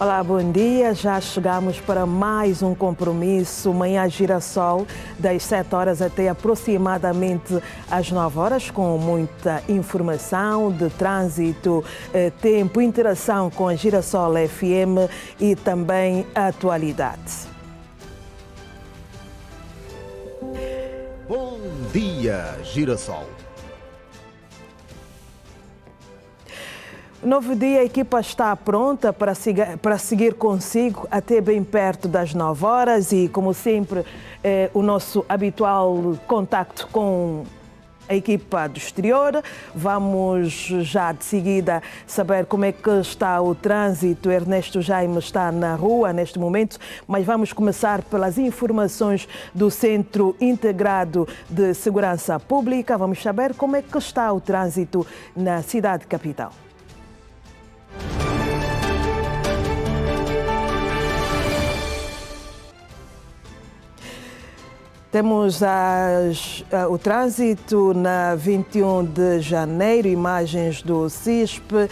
Olá, bom dia. Já chegamos para mais um compromisso. Manhã Girassol, das 7 horas até aproximadamente às 9 horas, com muita informação de trânsito, tempo, interação com a Girassol FM e também a atualidade. Bom dia, Girassol. Novo dia, a equipa está pronta para seguir consigo até bem perto das 9 horas e, como sempre, o nosso habitual contacto com a equipa do exterior. Vamos já de seguida saber como é que está o trânsito. Ernesto Jaime está na rua neste momento, mas vamos começar pelas informações do Centro Integrado de Segurança Pública. Vamos saber como é que está o trânsito na cidade capital. Temos o trânsito na 21 de janeiro, imagens do CISP,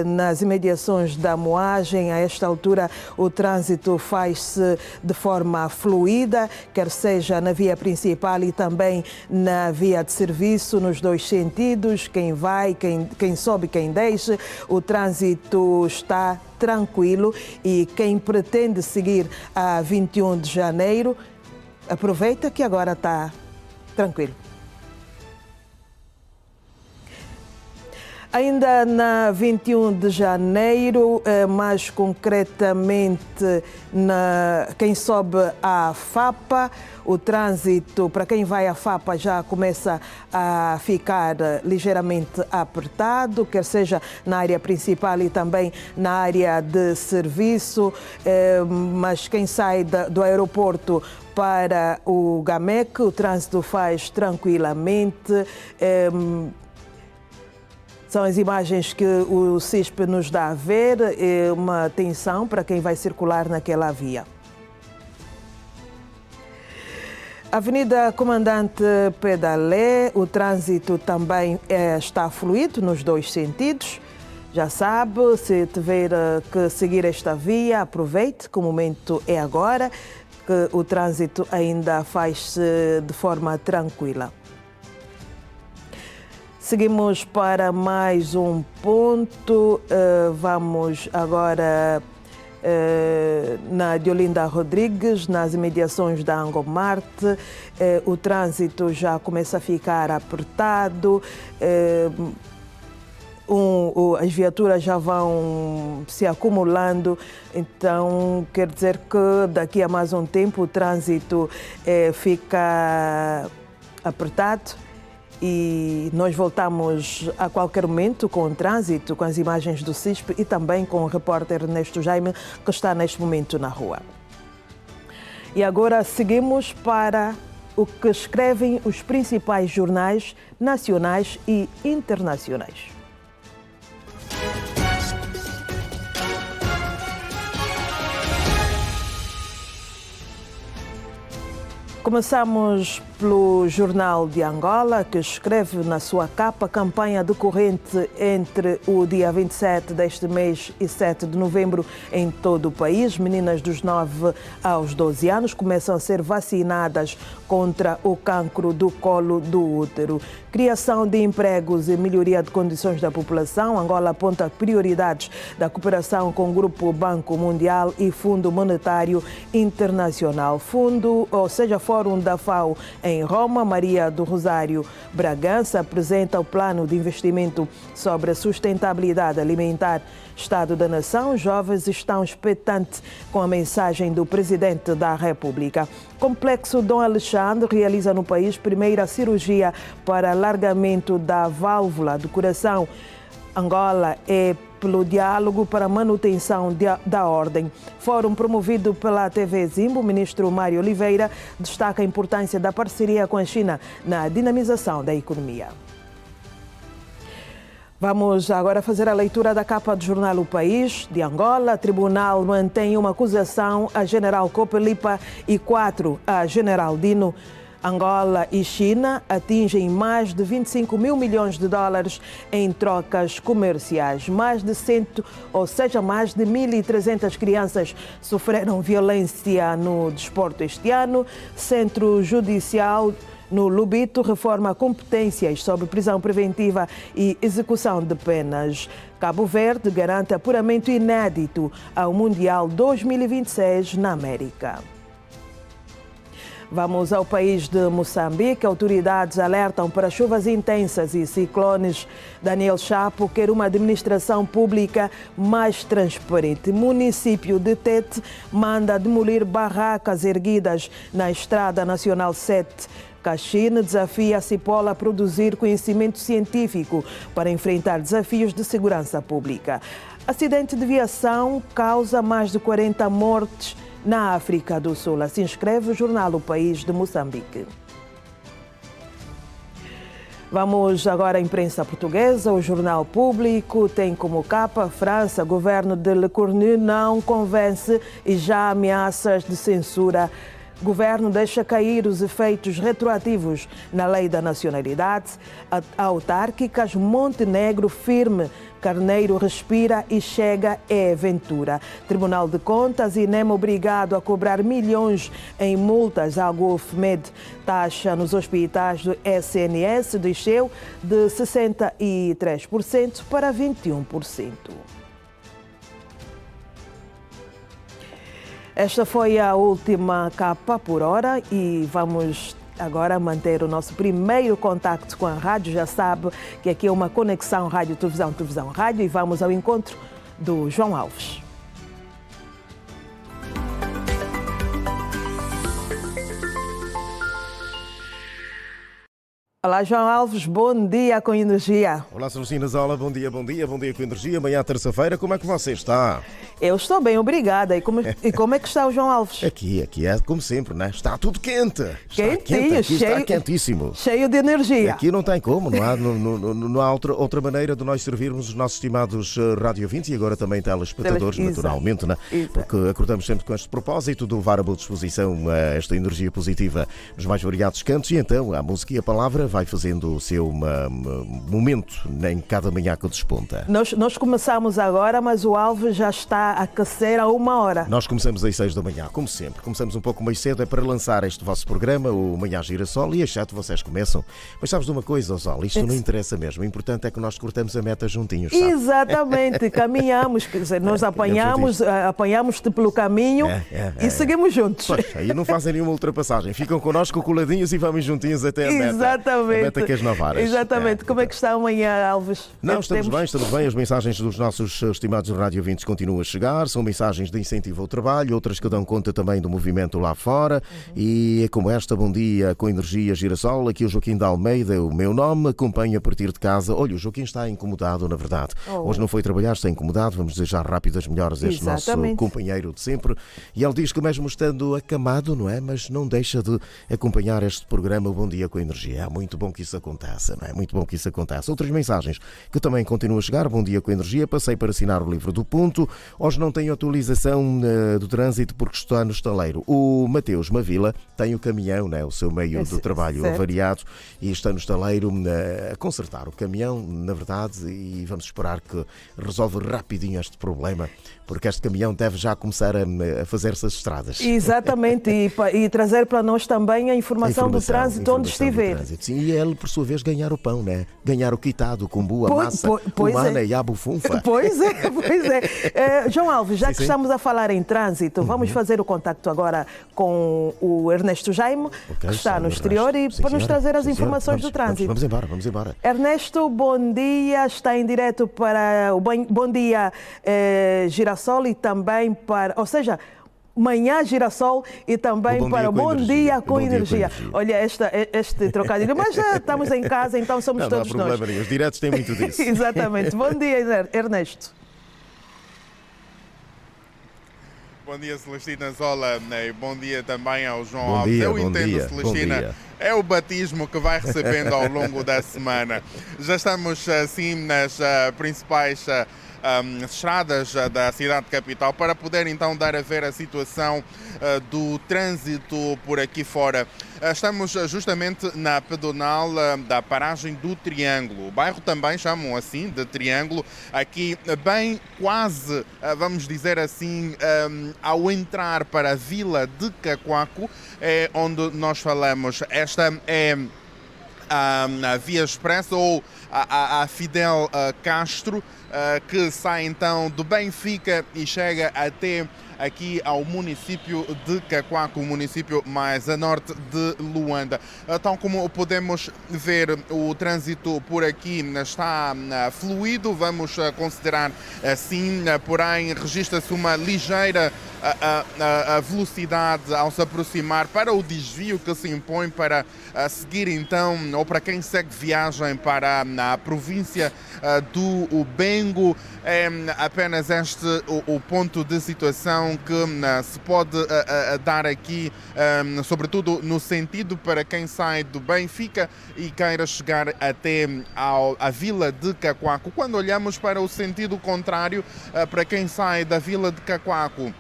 nas imediações da Moagem. A esta altura o trânsito faz-se de forma fluida, quer seja na via principal e também na via de serviço, nos dois sentidos, quem vai, quem sobe, quem desce. O trânsito está tranquilo e quem pretende seguir a 21 de janeiro, aproveita que agora está tranquilo. Ainda na 21 de janeiro, mais concretamente, quem sobe à FAPA, o trânsito para quem vai à FAPA já começa a ficar ligeiramente apertado, quer seja na área principal e também na área de serviço, mas quem sai do aeroporto para o GAMEC, o trânsito faz tranquilamente. São as imagens que o CISP nos dá a ver, uma atenção para quem vai circular naquela via. Avenida Comandante Pedalé, o trânsito também está fluido nos dois sentidos. Já sabe, se tiver que seguir esta via, aproveite, que o momento é agora, que o trânsito ainda faz-se de forma tranquila. Seguimos para mais um ponto. Vamos agora na Diolinda Rodrigues, nas imediações da Angomarte. O trânsito já começa a ficar apertado. As viaturas já vão se acumulando, então quer dizer que daqui a mais um tempo o trânsito fica apertado. E nós voltamos a qualquer momento com o trânsito, com as imagens do CISP e também com o repórter Ernesto Jaime, que está neste momento na rua. E agora seguimos para o que escrevem os principais jornais nacionais e internacionais. Começamos pelo Jornal de Angola, que escreve na sua capa: campanha decorrente entre o dia 27 deste mês e 7 de novembro em todo o país. Meninas dos 9 aos 12 anos começam a ser vacinadas contra o cancro do colo do útero. Criação de empregos e melhoria de condições da população. Angola aponta prioridades da cooperação com o Grupo Banco Mundial e Fundo Monetário Internacional. Fórum da FAO em Roma. Maria do Rosário Bragança apresenta o plano de investimento sobre a sustentabilidade alimentar. Estado da Nação, jovens estão expectantes com a mensagem do Presidente da República. Complexo Dom Alexandre realiza no país primeira cirurgia para alargamento da válvula do coração. Angola é pelo diálogo para a manutenção da ordem. Fórum promovido pela TV Zimbo, o ministro Mário Oliveira destaca a importância da parceria com a China na dinamização da economia. Vamos agora fazer a leitura da capa do jornal O País, de Angola. Tribunal mantém uma acusação a General Copelipa e 4 a General Dino. Angola e China atingem mais de 25 mil milhões de dólares em trocas comerciais. Mais de 1.300 crianças sofreram violência no desporto este ano. Centro Judicial no Lubito reforma competências sobre prisão preventiva e execução de penas. Cabo Verde garante apuramento inédito ao Mundial 2026 na América. Vamos ao país de Moçambique. Autoridades alertam para chuvas intensas e ciclones. Daniel Chapo quer uma administração pública mais transparente. Município de Tete manda demolir barracas erguidas na Estrada Nacional 7. Caxine desafia a Cipola a produzir conhecimento científico para enfrentar desafios de segurança pública. Acidente de viação causa mais de 40 mortes na África do Sul. Assim escreve o jornal O País de Moçambique. Vamos agora à imprensa portuguesa. O Jornal Público tem como capa: França, governo de Le Cornu não convence e já ameaças de censura. Governo deixa cair os efeitos retroativos na lei da nacionalidade. Autárquicas, Montenegro firme. Carneiro respira e chega é Ventura. Tribunal de Contas, INEM obrigado a cobrar milhões em multas ao GovMed. Taxa nos hospitais do SNS desceu de 63% para 21%. Esta foi a última capa por hora e vamos agora manter o nosso primeiro contacto com a rádio. Já sabe que aqui é uma conexão rádio-televisão, televisão-rádio, e vamos ao encontro do João Alves. Olá, João Alves, bom dia com energia. Olá, Celestina Zola, bom dia com energia. Amanhã, terça-feira, como é que você está? Eu estou bem, obrigada. E como é que está o João Alves? Aqui é como sempre, né? Está tudo quente. Quentinho, está quentíssimo. Cheio de energia. Aqui não tem como, não há outra maneira de nós servirmos os nossos estimados radiovintes e agora também telespectadores, naturalmente, né? Porque acordamos sempre com este propósito de levar a boa disposição esta energia positiva nos mais variados cantos, e então a música e a palavra vai fazendo o seu momento em cada manhã que desponta. Nós começamos agora, mas o Alves já está a aquecer há 1 hora. Nós começamos às 6 da manhã, como sempre. Começamos um pouco mais cedo, é para lançar este vosso programa, o Manhã Girassol, e às 7 vocês começam. Mas sabes de uma coisa, Osório, isto não interessa mesmo. O importante é que nós cortamos a meta juntinhos, sabe? Exatamente, caminhamos, quer dizer, nós apanhamos-te pelo caminho e seguimos juntos. Pois, aí não fazem nenhuma ultrapassagem, ficam connosco coladinhos e vamos juntinhos até a meta. Exatamente. A meta que as Navaras. Exatamente. Como é que está amanhã, Alves? Não, estamos bem. As mensagens dos nossos estimados radiovintes continuam a chegar. São mensagens de incentivo ao trabalho, outras que dão conta também do movimento lá fora. E é como esta: bom dia com energia Girassol. Aqui o Joaquim de Almeida, o meu nome, acompanho a partir de casa. Olha, o Joaquim está incomodado, na verdade. Hoje não foi trabalhar, está incomodado. Vamos desejar rápidas melhoras a este nosso companheiro de sempre. E ele diz que mesmo estando acamado, não é? Mas não deixa de acompanhar este programa Bom Dia com Energia. É muito bom que isso aconteça, não é? Muito bom que isso aconteça. Outras mensagens que também continuam a chegar. Bom dia com energia. Passei para assinar o livro do ponto. Hoje não tenho atualização do trânsito porque está no estaleiro. O Mateus Mavila tem o caminhão, né? O seu meio de trabalho avariado, e está no estaleiro a consertar o caminhão, na verdade, e vamos esperar que resolva rapidinho este problema, porque este caminhão deve já começar a fazer-se as estradas. Exatamente, e trazer para nós também a informação do trânsito onde estiver. Sim, e ele, por sua vez, ganhar o pão, né? Ganhar o quitado, o combu, a massa humana e a bufunfa. Pois é. João Alves, já que estamos a falar em trânsito, vamos fazer o contacto agora com o Ernesto Jaime, que está no exterior, e para nos trazer as informações do trânsito. Vamos embora. Ernesto, bom dia. Está em direto para o Bom Dia Girassol e também para... Ou seja, Manhã Girassol e também para o Bom Dia com Energia. Olha, este trocadilho, mas já estamos em casa, então somos todos nós. Não há problema nenhum, os diretos têm muito disso. Exatamente. Bom dia, Ernesto. Bom dia, Celestina Zola, e bom dia também ao João Alves. Eu entendo, Celestina, é o batismo que vai recebendo ao longo da semana. Já estamos, assim, nas principais estradas da cidade capital para poder então dar a ver a situação do trânsito por aqui fora. Estamos justamente na pedonal da paragem do Triângulo. O bairro também chamam assim de Triângulo. Aqui bem quase, vamos dizer assim, ao entrar para a Vila de Cacoaco, é onde nós falamos. Esta é a Via Expressa ou a Fidel Castro, que sai então do Benfica e chega até aqui ao município de Cacoaco, o município mais a norte de Luanda. Tal como podemos ver, o trânsito por aqui está fluido, vamos considerar assim, porém registra-se uma ligeira a velocidade ao se aproximar para o desvio que se impõe para seguir então, ou para quem segue viagem para a província do Bengo. É apenas este o ponto de situação que se pode dar aqui, sobretudo no sentido para quem sai do Benfica e queira chegar até à Vila de Cacoaco. Quando olhamos para o sentido contrário, para quem sai da Vila de Cacoaco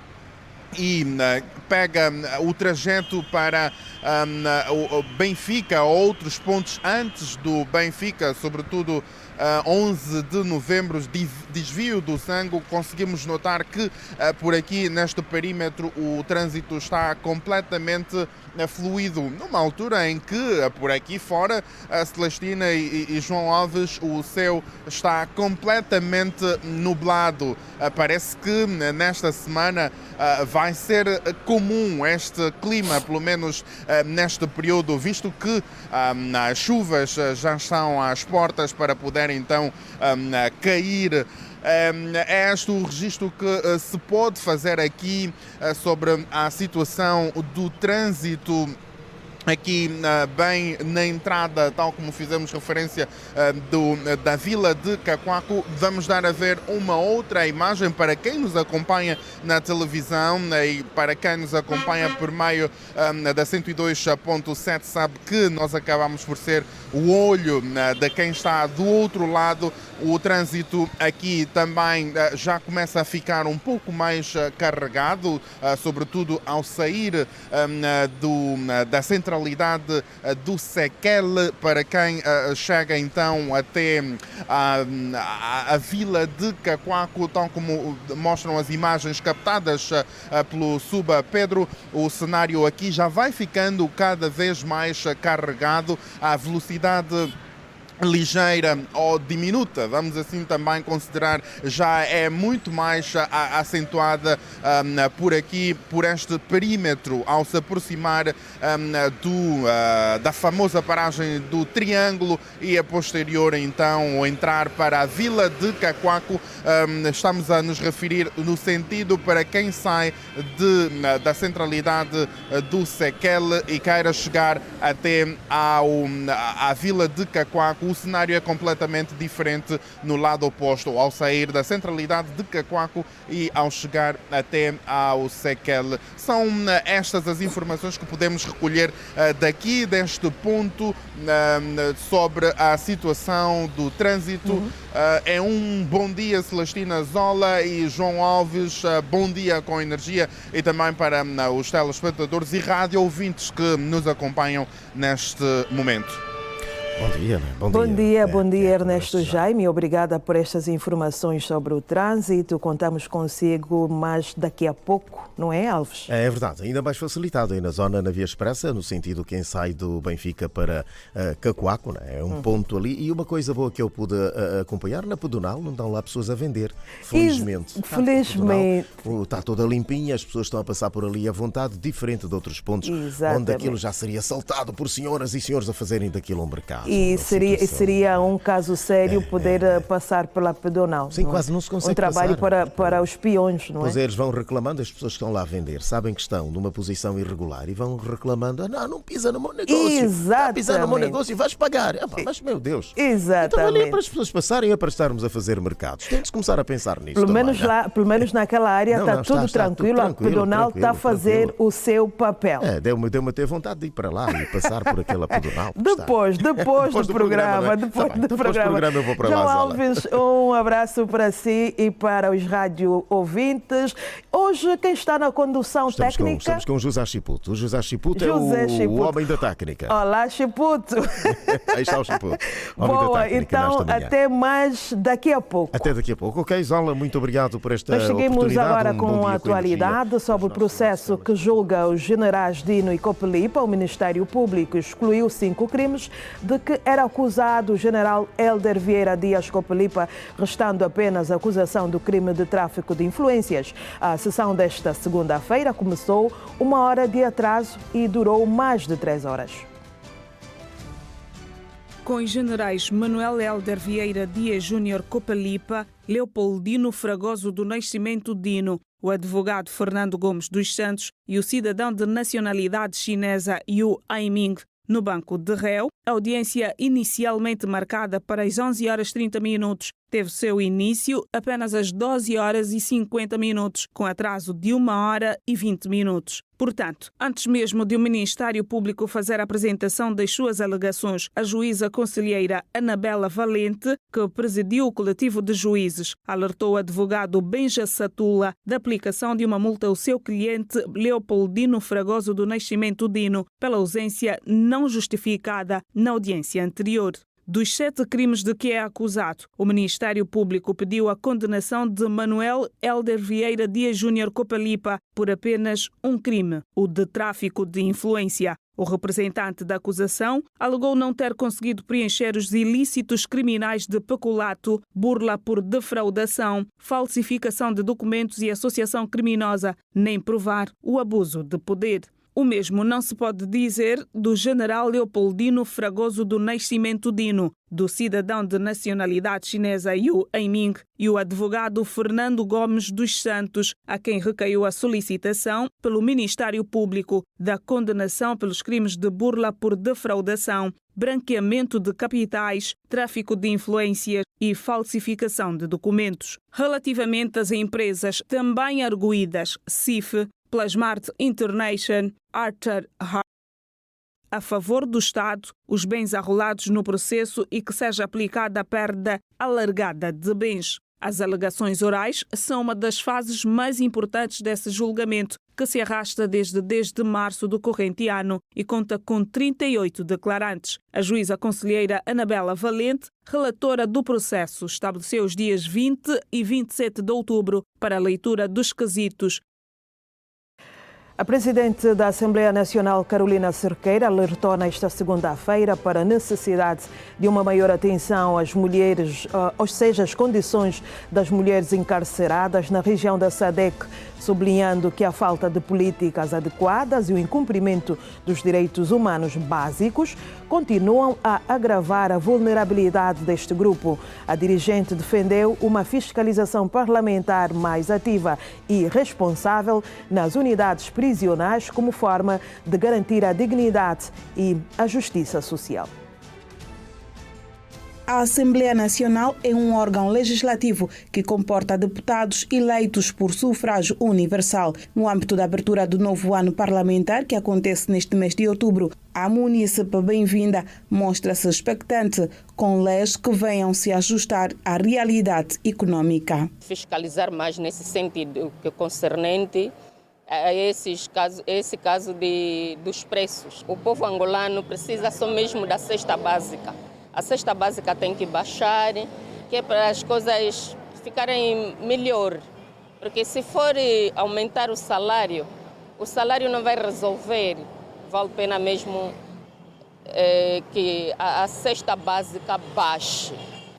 e pega o trajeto para o Benfica ou outros pontos antes do Benfica, sobretudo 11 de novembro, desvio do Sango, conseguimos notar que por aqui neste perímetro o trânsito está completamente fluido, numa altura em que por aqui fora, Celestina e João Alves, o céu está completamente nublado. Parece que nesta semana vai ser comum este clima, pelo menos neste período, visto que as chuvas já estão às portas para poder então cair. É este o registro que se pode fazer aqui sobre a situação do trânsito aqui bem na entrada, tal como fizemos referência da Vila de Cacoaco. Vamos dar a ver uma outra imagem para quem nos acompanha na televisão e para quem nos acompanha por meio da 102.7 sabe que nós acabamos por ser o olho de quem está do outro lado. O trânsito aqui também já começa a ficar um pouco mais carregado, sobretudo ao sair da centralidade do Sequel, para quem chega então até a Vila de Cacoaco, tal como mostram as imagens captadas pelo Suba Pedro. O cenário aqui já vai ficando cada vez mais carregado, a velocidade ligeira ou diminuta, vamos assim também considerar, já é muito mais acentuada por aqui, por este perímetro, ao se aproximar da famosa paragem do Triângulo e a posterior então entrar para a Vila de Cacoaco. Estamos a nos referir no sentido para quem sai da centralidade do Sequel e queira chegar até à Vila de Cacoaco. O cenário é completamente diferente no lado oposto, ao sair da centralidade de Cacoaco e ao chegar até ao Sequel. São estas as informações que podemos recolher daqui, deste ponto, sobre a situação do trânsito. É um bom dia, Celestina Zola e João Alves, bom dia com energia, e também para os telespectadores e rádio ouvintes que nos acompanham neste momento. Bom dia, né? Bom dia, Ernesto Jaime. Obrigada por estas informações sobre o trânsito. Contamos consigo mais daqui a pouco, não é, Alves? É verdade, ainda mais facilitado aí na zona, na Via Expressa, no sentido quem sai do Benfica para Cacoaco, né? É um ponto ali. E uma coisa boa que eu pude acompanhar, na pedonal não estão lá pessoas a vender, felizmente. Felizmente. Está toda limpinha, as pessoas estão a passar por ali à vontade, diferente de outros pontos. Exatamente. Onde aquilo já seria assaltado por senhoras e senhores a fazerem daquilo um mercado. E seria um caso sério poder passar pela pedonal. Sim, quase não se consegue trabalho passar. para os peões, não é? Pois eles vão reclamando, as pessoas que estão lá a vender, sabem que estão numa posição irregular e vão reclamando, não pisa no meu negócio. Exatamente. Pisa no meu negócio e vais pagar. Mas, meu Deus. Exatamente. Então ali é para as pessoas passarem, é para estarmos a fazer mercados. Tem de se começar a pensar nisso. Pelo menos naquela área está tudo tranquilo. A pedonal está a fazer o seu papel. Deu-me a ter vontade de ir para lá e passar por aquela pedonal. Depois depois do programa. Depois do programa eu vou para João lá. Alves, um abraço para si e para os rádio ouvintes. Hoje, quem está na condução técnica? Estamos com o José Chiputo. O José Chiputo é o homem da técnica. Olá, Chiputo. Aí está o Chiputo. Boa, então até mais daqui a pouco. Até daqui a pouco. Ok, Zola, muito obrigado por esta Nós seguimos oportunidade. agora com a atualidade sobre o processo que julga os generais Dino e Copelipa. O Ministério Público excluiu 5 crimes de que era acusado o general Hélder Vieira Dias Copelipa, restando apenas a acusação do crime de tráfico de influências. A sessão desta segunda-feira começou 1 hora de atraso e durou mais de 3 horas. Com os generais Manuel Hélder Vieira Dias Júnior Copelipa, Leopoldino Fragoso do Nascimento Dino, o advogado Fernando Gomes dos Santos e o cidadão de nacionalidade chinesa Yu Aiming no banco de réu, a audiência inicialmente marcada para as 11 horas 30 minutos teve seu início apenas às 12 horas e 50 minutos, com atraso de 1 hora e 20 minutos. Portanto, antes mesmo de o Ministério Público fazer a apresentação das suas alegações, a juíza conselheira Anabela Valente, que presidiu o coletivo de juízes, alertou o advogado Benja Satula da aplicação de uma multa ao seu cliente Leopoldino Fragoso do Nascimento Dino pela ausência não justificada na audiência anterior. Dos 7 crimes de que é acusado, o Ministério Público pediu a condenação de Manuel Hélder Vieira Dias Júnior Copelipa por apenas um crime, o de tráfico de influência. O representante da acusação alegou não ter conseguido preencher os ilícitos criminais de peculato, burla por defraudação, falsificação de documentos e associação criminosa, nem provar o abuso de poder. O mesmo não se pode dizer do general Leopoldino Fragoso do Nascimento Dino, do cidadão de nacionalidade chinesa Yu Aiming e o advogado Fernando Gomes dos Santos, a quem recaiu a solicitação pelo Ministério Público da condenação pelos crimes de burla por defraudação, branqueamento de capitais, tráfico de influências e falsificação de documentos. Relativamente às empresas também arguídas, CIF, Plasmart International, Arthur Hart, a favor do Estado, os bens arrolados no processo e que seja aplicada a perda alargada de bens. As alegações orais são uma das fases mais importantes desse julgamento, que se arrasta desde março do corrente ano e conta com 38 declarantes. A juíza conselheira Anabela Valente, relatora do processo, estabeleceu os dias 20 e 27 de outubro para a leitura dos quesitos. A presidente da Assembleia Nacional, Carolina Cerqueira, alertou nesta segunda-feira para a necessidade de uma maior atenção às mulheres, ou seja, às condições das mulheres encarceradas na região da SADC, sublinhando que a falta de políticas adequadas e o incumprimento dos direitos humanos básicos continuam a agravar a vulnerabilidade deste grupo. A dirigente defendeu uma fiscalização parlamentar mais ativa e responsável nas unidades prisionais como forma de garantir a dignidade e a justiça social. A Assembleia Nacional é um órgão legislativo que comporta deputados eleitos por sufrágio universal. No âmbito da abertura do novo ano parlamentar, que acontece neste mês de outubro, a munícipe Bem-vinda mostra-se expectante com leis que venham se ajustar à realidade econômica. Fiscalizar mais nesse sentido que concernente a esse caso dos preços. O povo angolano precisa só mesmo da cesta básica. A cesta básica tem que baixar, que é para as coisas ficarem melhor. Porque se for aumentar o salário não vai resolver. Vale a pena mesmo que a cesta básica baixe.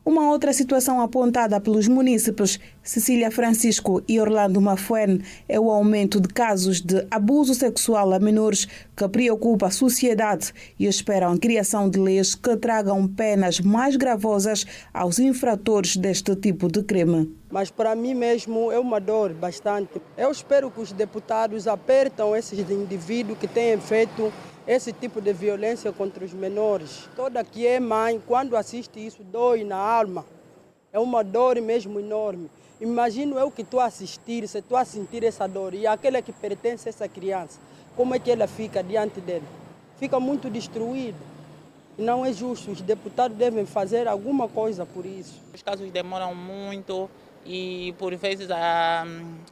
Uma outra situação apontada pelos munícipes Cecília Francisco e Orlando Mafuene é o aumento de casos de abuso sexual a menores que preocupa a sociedade e esperam a criação de leis que tragam penas mais gravosas aos infratores deste tipo de crime. Mas para mim mesmo é uma dor bastante. Eu espero que os deputados apertam esses indivíduos que têm feito esse tipo de violência contra os menores. Toda que é mãe, quando assiste isso, dói na alma. É uma dor mesmo enorme. Imagino eu que estou a assistir, se estou a sentir essa dor, e aquela que pertence a essa criança, como é que ela fica diante dele? Fica muito destruída. Não é justo, os deputados devem fazer alguma coisa por isso. Os casos demoram muito e, por vezes,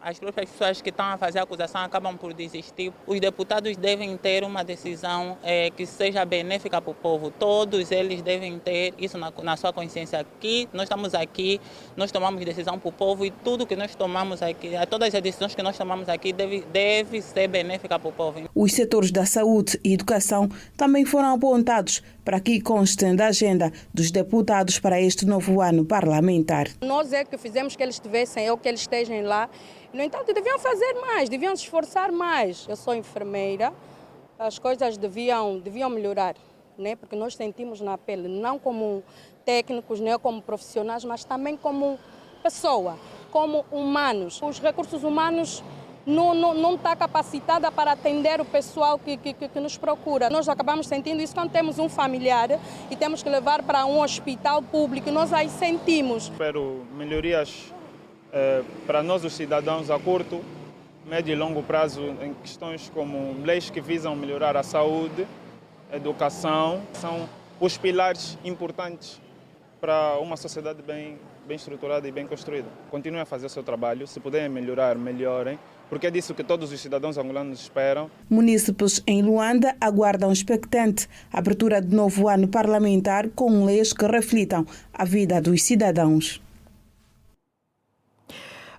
as próprias pessoas que estão a fazer a acusação acabam por desistir. Os deputados devem ter uma decisão que seja benéfica para o povo. Todos eles devem ter isso na sua consciência. Aqui, nós estamos aqui, nós tomamos decisão para o povo e tudo que nós tomamos aqui, todas as decisões que nós tomamos aqui deve ser benéfica para o povo. Os setores da saúde e educação também foram apontados para que constem da agenda dos deputados para este novo ano parlamentar. Nós é que fizemos que eles estivessem ou que eles estejam lá. No entanto, deviam fazer mais, deviam se esforçar mais. Eu sou enfermeira, as coisas deviam melhorar, né? Porque nós sentimos na pele, não como técnicos, não como profissionais, mas também como pessoa, como humanos. Os recursos humanos não está capacitada para atender o pessoal que nos procura. Nós acabamos sentindo isso quando temos um familiar e temos que levar para um hospital público. Nós aí sentimos. Espero melhorias para nós os cidadãos a curto, médio e longo prazo em questões como leis que visam melhorar a saúde, a educação. São os pilares importantes para uma sociedade bem estruturada e bem construída. Continuem a fazer o seu trabalho, se puderem melhorar, melhorem, porque é disso que todos os cidadãos angolanos esperam. Munícipes em Luanda aguardam expectante a abertura de novo ano parlamentar com leis que reflitam a vida dos cidadãos.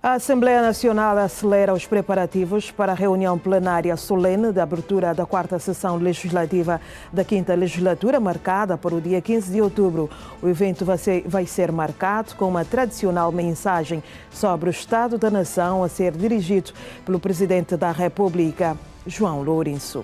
A Assembleia Nacional acelera os preparativos para a reunião plenária solene de abertura da 4ª sessão legislativa da 5ª legislatura, marcada para o dia 15 de outubro. O evento vai ser marcado com uma tradicional mensagem sobre o Estado da Nação a ser dirigido pelo Presidente da República, João Lourenço.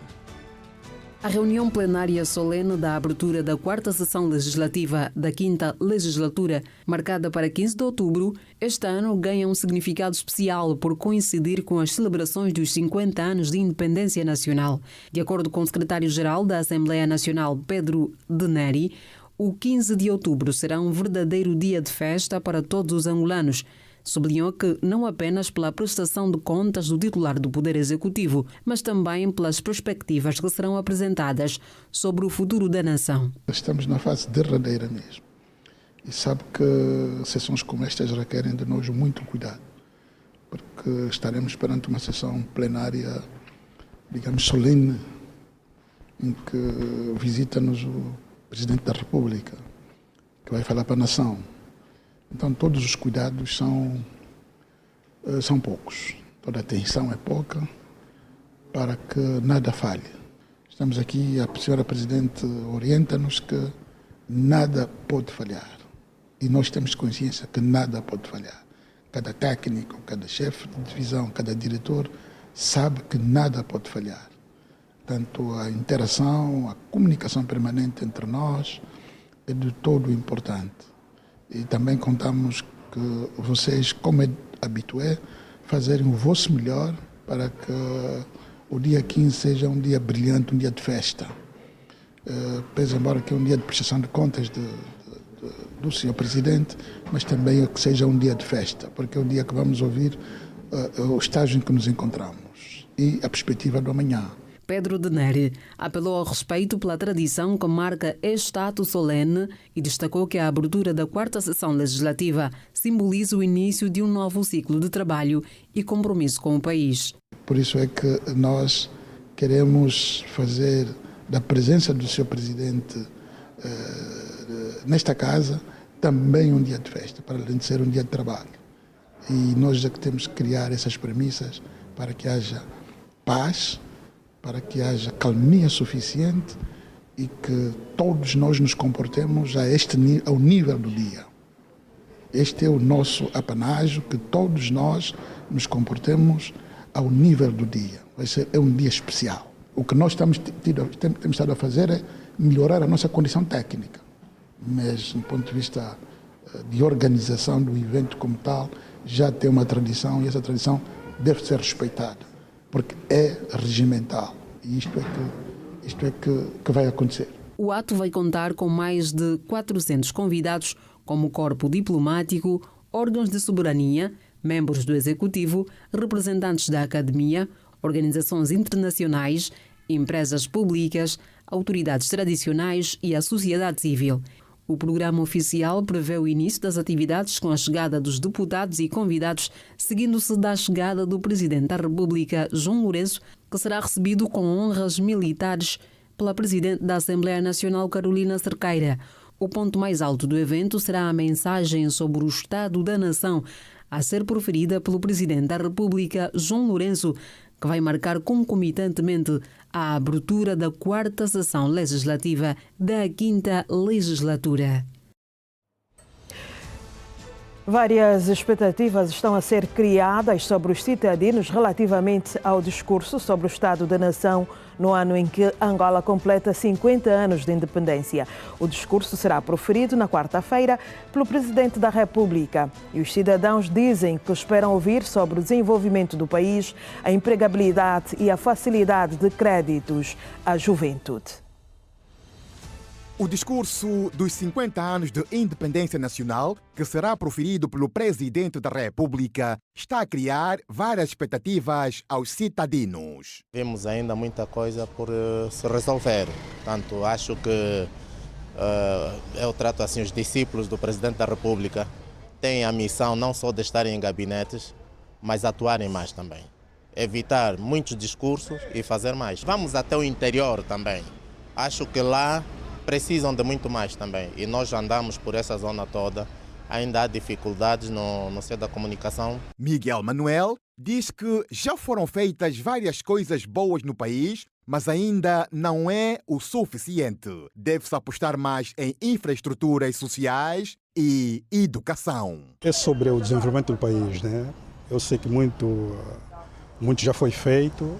A reunião plenária solene da abertura da 4ª sessão legislativa da 5ª legislatura, marcada para 15 de outubro, este ano ganha um significado especial por coincidir com as celebrações dos 50 anos de independência nacional. De acordo com o secretário-geral da Assembleia Nacional, Pedro de Neri, o 15 de outubro será um verdadeiro dia de festa para todos os angolanos. Sublinhou que não apenas pela prestação de contas do titular do Poder Executivo, mas também pelas perspectivas que serão apresentadas sobre o futuro da nação. Estamos na fase derradeira mesmo. E sabe que sessões como estas requerem de nós muito cuidado, porque estaremos perante uma sessão plenária, digamos, solene, em que visita-nos o Presidente da República, que vai falar para a nação. Então, todos os cuidados são poucos. Toda a atenção é pouca para que nada falhe. Estamos aqui, a senhora Presidente orienta-nos que nada pode falhar. E nós temos consciência que nada pode falhar. Cada técnico, cada chefe de divisão, cada diretor sabe que nada pode falhar. Tanto a interação, a comunicação permanente entre nós é de todo importante. E também contamos que vocês, como é habitué, fazerem o vosso melhor para que o dia 15 seja um dia brilhante, um dia de festa. Pese embora que é um dia de prestação de contas do Sr. Presidente, mas também que seja um dia de festa, porque é o dia que vamos ouvir o estágio em que nos encontramos e a perspectiva do amanhã. Pedro de Neri apelou ao respeito pela tradição que marca este ato solene e destacou que a abertura da 4ª sessão legislativa simboliza o início de um novo ciclo de trabalho e compromisso com o país. Por isso é que nós queremos fazer da presença do Sr. Presidente nesta casa também um dia de festa, para além de ser um dia de trabalho. E nós é que temos que criar essas premissas para que haja paz, para que haja calmia suficiente e que todos nós nos comportemos ao nível do dia. Este é o nosso apanágio, que todos nós nos comportemos ao nível do dia. É um dia especial. O que nós temos estado a fazer é melhorar a nossa condição técnica, mas do ponto de vista de organização do evento como tal, já tem uma tradição e essa tradição deve ser respeitada, porque é regimental e isto é que vai acontecer. O ato vai contar com mais de 400 convidados, como corpo diplomático, órgãos de soberania, membros do Executivo, representantes da Academia, organizações internacionais, empresas públicas, autoridades tradicionais e a sociedade civil. O programa oficial prevê o início das atividades com a chegada dos deputados e convidados, seguindo-se da chegada do Presidente da República, João Lourenço, que será recebido com honras militares pela Presidente da Assembleia Nacional, Carolina Cerqueira. O ponto mais alto do evento será a mensagem sobre o Estado da Nação, a ser proferida pelo Presidente da República, João Lourenço, que vai marcar concomitantemente a abertura da 4ª sessão legislativa da 5ª legislatura. Várias expectativas estão a ser criadas sobre os cidadãos relativamente ao discurso sobre o Estado da Nação no ano em que Angola completa 50 anos de independência. O discurso será proferido na quarta-feira pelo Presidente da República e os cidadãos dizem que esperam ouvir sobre o desenvolvimento do país, a empregabilidade e a facilidade de créditos à juventude. O discurso dos 50 anos de independência nacional, que será proferido pelo Presidente da República, está a criar várias expectativas aos cidadãos. Vemos ainda muita coisa por se resolver. Portanto, acho que eu trato assim os discípulos do Presidente da República têm a missão não só de estarem em gabinetes, mas atuarem mais também. Evitar muitos discursos e fazer mais. Vamos até o interior também. Acho que lá precisam de muito mais também. E nós já andamos por essa zona toda. Ainda há dificuldades no seio da comunicação. Miguel Manuel diz que já foram feitas várias coisas boas no país, mas ainda não é o suficiente. Deve-se apostar mais em infraestruturas sociais e educação. É sobre o desenvolvimento do país, né? Eu sei que muito já foi feito.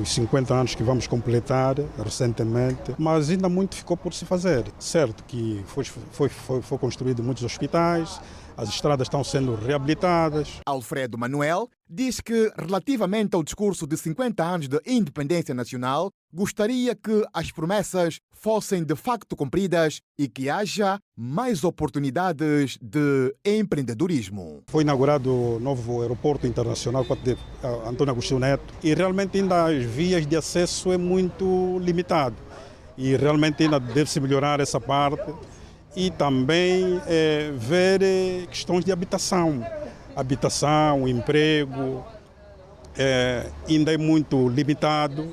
Os 50 anos que vamos completar recentemente, mas ainda muito ficou por se fazer. Certo que foi construído muitos hospitais, as estradas estão sendo reabilitadas. Alfredo Manuel diz que, relativamente ao discurso de 50 anos de independência nacional, gostaria que as promessas fossem de facto cumpridas e que haja mais oportunidades de empreendedorismo. Foi inaugurado o novo aeroporto internacional Antônio Agostinho Neto e realmente ainda as vias de acesso é muito limitado e realmente ainda deve-se melhorar essa parte e também ver questões de habitação, emprego, ainda é muito limitado.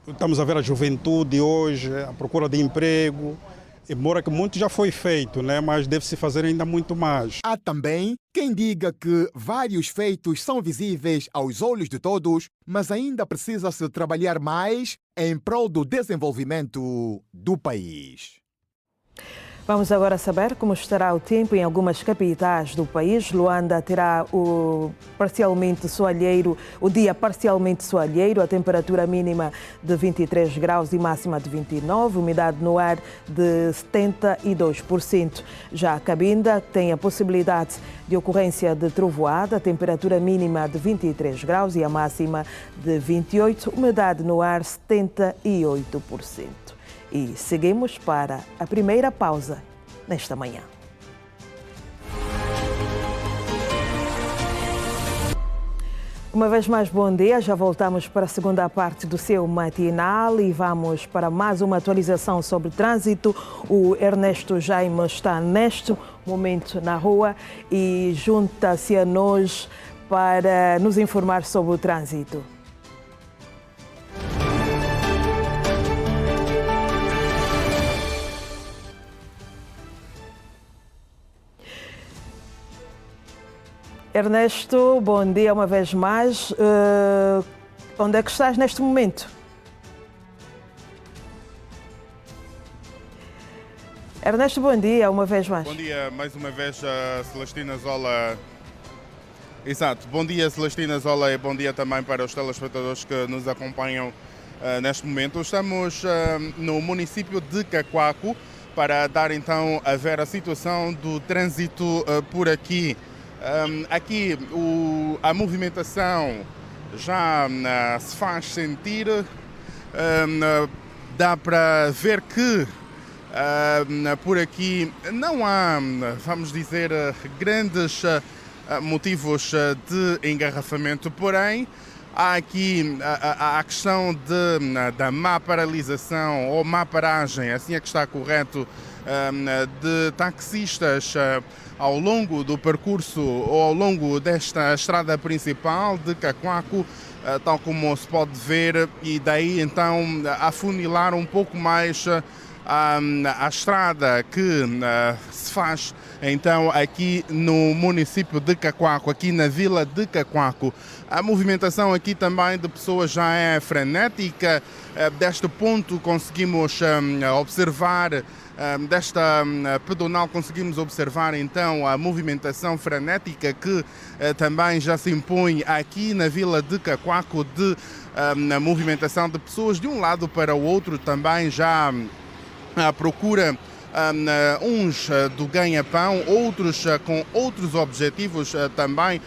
Estamos a ver a juventude hoje, a procura de emprego, embora que muito já foi feito, né? Mas deve-se fazer ainda muito mais. Há também quem diga que vários feitos são visíveis aos olhos de todos, mas ainda precisa-se trabalhar mais em prol do desenvolvimento do país. Vamos agora saber como estará o tempo em algumas capitais do país. Luanda terá o dia parcialmente soalheiro, a temperatura mínima de 23 graus e máxima de 29, umidade no ar de 72%. Já a Cabinda tem a possibilidade de ocorrência de trovoada, a temperatura mínima de 23 graus e a máxima de 28, umidade no ar 78%. E seguimos para a primeira pausa nesta manhã. Uma vez mais, bom dia. Já voltamos para a segunda parte do seu matinal e vamos para mais uma atualização sobre trânsito. O Ernesto Jaime está neste momento na rua e junta-se a nós para nos informar sobre o trânsito. Ernesto, bom dia uma vez mais. Onde é que estás neste momento? Ernesto, bom dia uma vez mais. Bom dia mais uma vez, Celestina Zola. Exato, bom dia Celestina Zola e bom dia também para os telespectadores que nos acompanham neste momento. Estamos no município de Cacoaco para dar então a ver a situação do trânsito por aqui. Aqui a movimentação já se faz sentir, dá para ver que por aqui não há, vamos dizer, grandes motivos de engarrafamento, porém há aqui a questão da má paralisação ou má paragem, assim é que está correto, de taxistas ao longo do percurso ou ao longo desta estrada principal de Cacoaco, tal como se pode ver, e daí então afunilar um pouco mais a estrada que se faz então aqui no município de Cacoaco, aqui na vila de Cacoaco. A movimentação aqui também de pessoas já é frenética. Deste ponto conseguimos observar, desta pedonal conseguimos observar então a movimentação frenética que também já se impõe aqui na vila de Cacoaco, de movimentação de pessoas de um lado para o outro, também já à procura uns do ganha-pão, outros com outros objetivos também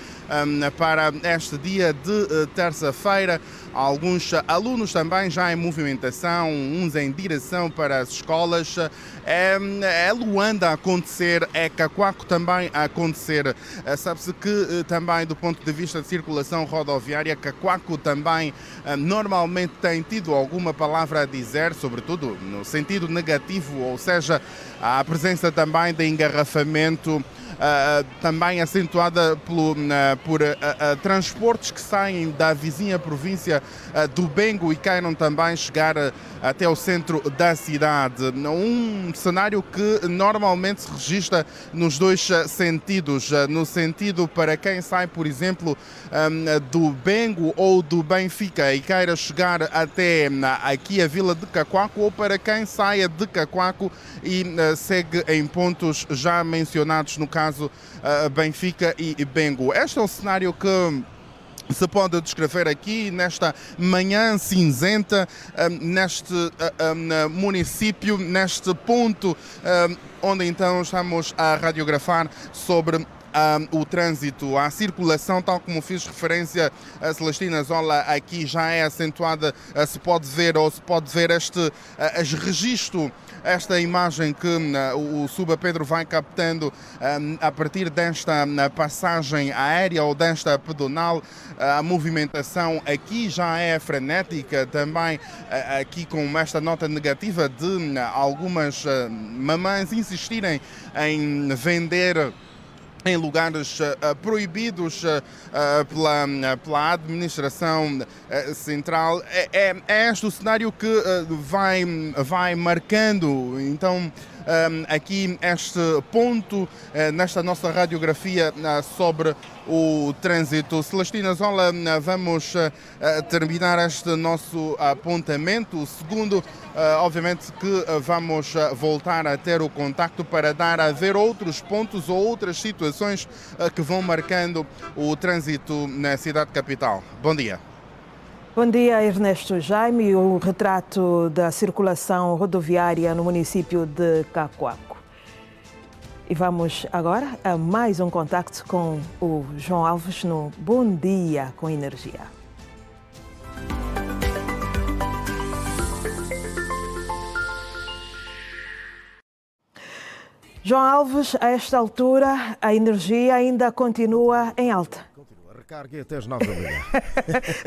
para este dia de terça-feira. Alguns alunos também já em movimentação, uns em direção para as escolas. É Luanda a acontecer, é Cacoaco também a acontecer. Sabe-se que também do ponto de vista de circulação rodoviária, Cacoaco também normalmente tem tido alguma palavra a dizer, sobretudo no sentido negativo, ou seja, a presença também de engarrafamento, também acentuada por transportes que saem da vizinha província do Bengo e queiram também chegar até o centro da cidade. Um cenário que normalmente se registra nos dois sentidos. No sentido para quem sai, por exemplo, do Bengo ou do Benfica e queira chegar até aqui a vila de Cacoaco, ou para quem saia de Cacoaco e segue em pontos já mencionados, no caso Benfica e Bengo. Este é um cenário que se pode descrever aqui nesta manhã cinzenta, neste município, neste ponto onde então estamos a radiografar sobre o trânsito, a circulação, tal como fiz referência a Celestina Zola, aqui já é acentuada, se pode ver este registro, esta imagem que o Suba Pedro vai captando a partir desta passagem aérea ou desta pedonal. A movimentação aqui já é frenética, também aqui com esta nota negativa de algumas mamães insistirem em vender em lugares proibidos pela administração central. É este o cenário que vai marcando então aqui este ponto nesta nossa radiografia sobre o trânsito. Celestina Zola, vamos terminar este nosso apontamento. Segundo, obviamente que vamos voltar a ter o contacto para dar a ver outros pontos ou outras situações que vão marcando o trânsito na cidade capital. Bom dia. Bom dia, Ernesto Jaime. O retrato da circulação rodoviária no município de Cacoaco. E vamos agora a mais um contacto com o João Alves no Bom Dia com Energia. João Alves, a esta altura a energia ainda continua em alta. Recarga até as 9 da manhã.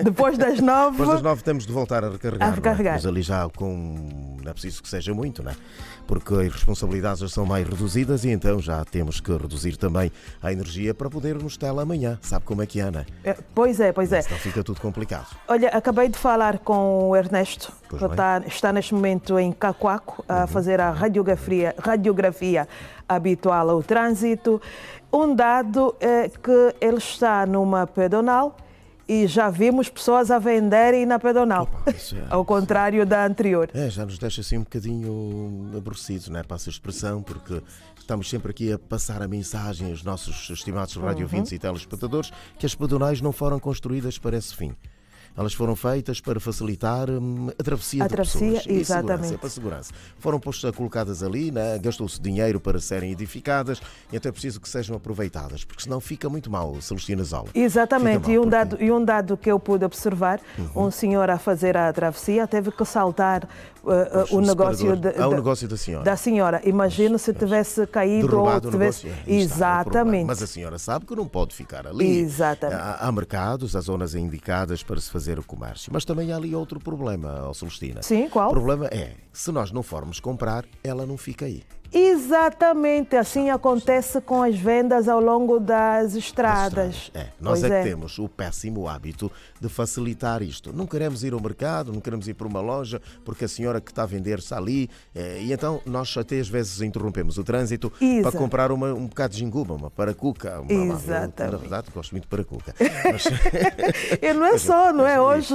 Depois das 9... Depois das 9 temos de voltar a recarregar. recarregar. Mas ali já não é preciso que seja muito, não é? Porque as responsabilidades são mais reduzidas e então já temos que reduzir também a energia para podermos tê-la amanhã. Sabe como é que é, Ana? Pois é. Então fica tudo complicado. Olha, acabei de falar com o Ernesto, que está neste momento em Cacoaco a fazer a radiografia habitual ao trânsito. Um dado é que ele está numa pedonal e já vimos pessoas a venderem na pedonal, ao contrário da anterior. Já nos deixa assim um bocadinho aborrecidos, não é? Passa a expressão, porque estamos sempre aqui a passar a mensagem aos nossos estimados radiovintes e telespectadores que as pedonais não foram construídas para esse fim. Elas foram feitas para facilitar a travessia de pessoas. Exatamente. Para segurança. Foram colocadas ali, né? Gastou-se dinheiro para serem edificadas e até é preciso que sejam aproveitadas, porque senão fica muito mal, Celestina Zola. Exatamente, e um dado que eu pude observar, um senhor a fazer a travessia teve que saltar o negócio o negócio da senhora. Imagina se tivesse caído derrubado ou tivesse... Exatamente. Mas a senhora sabe que não pode ficar ali. Exatamente. Há mercados, há zonas indicadas para se fazer o comércio, mas também há ali outro problema, Celestina. Sim, qual? O problema é, se nós não formos comprar, ela não fica aí. Exatamente, assim acontece com as vendas ao longo das estradas. Nós que temos o péssimo hábito de facilitar isto. Não queremos ir ao mercado, não queremos ir para uma loja, porque a senhora que está a vender está ali, e então nós até às vezes interrompemos o trânsito para comprar um bocado de ginguba, uma paracuca. Exatamente. Eu, na verdade, gosto muito de paracuca. E não é só, não é? Hoje,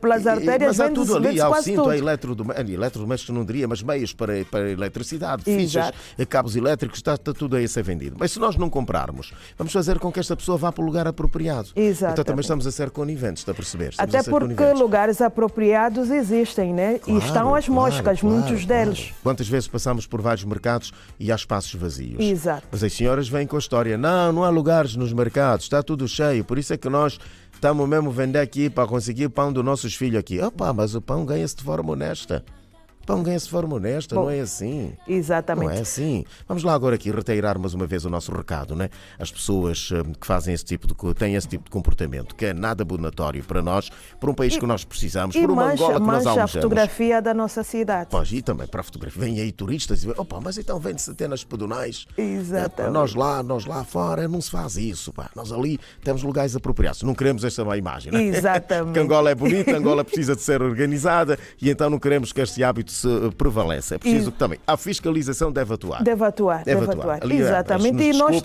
pelas artérias, mas há tudo ali, há o cinto, tudo. há eletrodomésticos, não diria, mas meios para eletricidade, fichas, cabos elétricos, está tudo aí a ser vendido. Mas se nós não comprarmos, vamos fazer com que esta pessoa vá para o lugar apropriado. Exatamente. Então também estamos a ser coniventes, está a perceber? Até porque lugares apropriados existem, né? E estão as moscas, muitos deles. Quantas vezes passamos por vários mercados e há espaços vazios? Exato. Mas as senhoras vêm com a história, não há lugares nos mercados, está tudo cheio, por isso é que nós estamos mesmo vender aqui para conseguir o pão dos nossos filhos aqui. Opa, mas o pão ganha-se de forma honesta. Pão ganha-se de forma honesta, não é assim. Exatamente. Não é assim. Vamos lá agora aqui reiterar mais uma vez o nosso recado, né? As pessoas que fazem têm esse tipo de comportamento, que é nada abonatório para nós, para um país que nós precisamos, por uma Angola que nós almejamos. A fotografia da nossa cidade. Pois, e também para a fotografia. Vêm aí turistas e dizem, opa, mas então vende-se até nas pedonais. Exatamente. Nós lá fora, não se faz isso, pá. Nós ali temos lugares apropriados. Não queremos esta má imagem, né? Exatamente. Porque Angola é bonita, Angola precisa de ser organizada e então não queremos que este hábito se prevaleça. É preciso que também a fiscalização deve atuar. Deve atuar. Ali, exatamente. E nós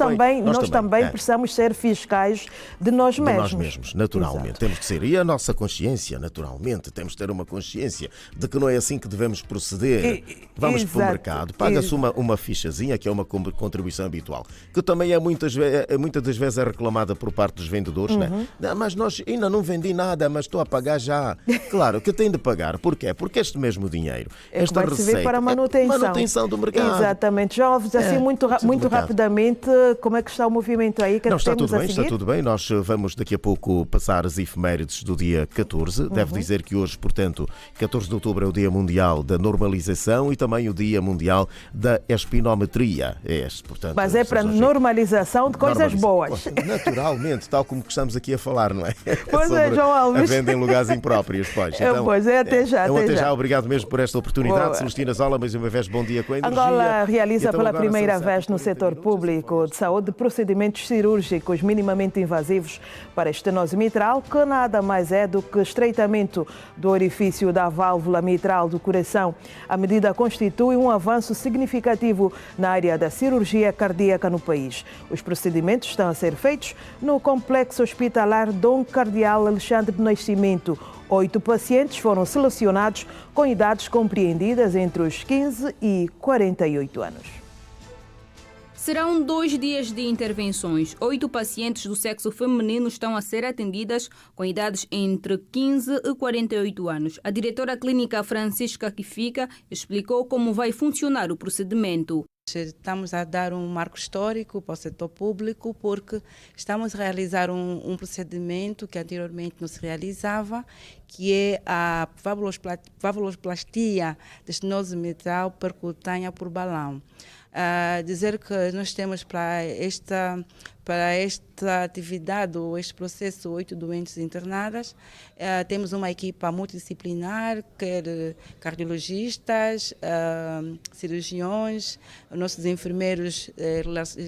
também precisamos ser fiscais de nós mesmos. Naturalmente. Exato. Temos que ser. E a nossa consciência, naturalmente, temos de ter uma consciência de que não é assim que devemos proceder. Vamos para o mercado, paga-se uma fichazinha, que é uma contribuição habitual, que também muitas das vezes é reclamada por parte dos vendedores, né? Mas nós ainda não vendi nada, mas estou a pagar já. Claro, que tem de pagar. Porquê? Porque este mesmo dinheiro, esta receita, para manutenção do mercado. Exatamente. Já ouves assim muito rapidamente como é que está o movimento aí? Que está tudo bem. Nós vamos daqui a pouco passar as efemérides do dia 14. Devo dizer que hoje, portanto, 14 de outubro é o Dia Mundial da Normalização e também o Dia Mundial da Espinometria. Portanto, mas é para normalização de coisas boas. Naturalmente, tal como que estamos aqui a falar, não é? Pois é, João Alves. A venda em lugares impróprios. Até já. Obrigado mesmo por esta oportunidade. Celestina Zola, mais uma vez, bom dia com a energia. Angola realiza pela primeira vez no setor público de saúde procedimentos cirúrgicos minimamente invasivos para estenose mitral, que nada mais é do que estreitamento do orifício da válvula mitral do coração. A medida constitui um avanço significativo na área da cirurgia cardíaca no país. Os procedimentos estão a ser feitos no Complexo Hospitalar Dom Cardeal Alexandre de Nascimento. 8 pacientes foram selecionados com idades compreendidas entre os 15 e 48 anos. Serão 2 dias de intervenções. 8 pacientes do sexo feminino estão a ser atendidas com idades entre 15 e 48 anos. A diretora clínica Francisca Kifica explicou como vai funcionar o procedimento. Estamos a dar um marco histórico para o setor público porque estamos a realizar um procedimento que anteriormente não se realizava, que é a valvuloplastia de estenose mitral percutânea por balão. Dizer que nós temos para esta atividade, ou este processo, 8 doentes internadas. Temos uma equipa multidisciplinar, quer cardiologistas, cirurgiões, nossos enfermeiros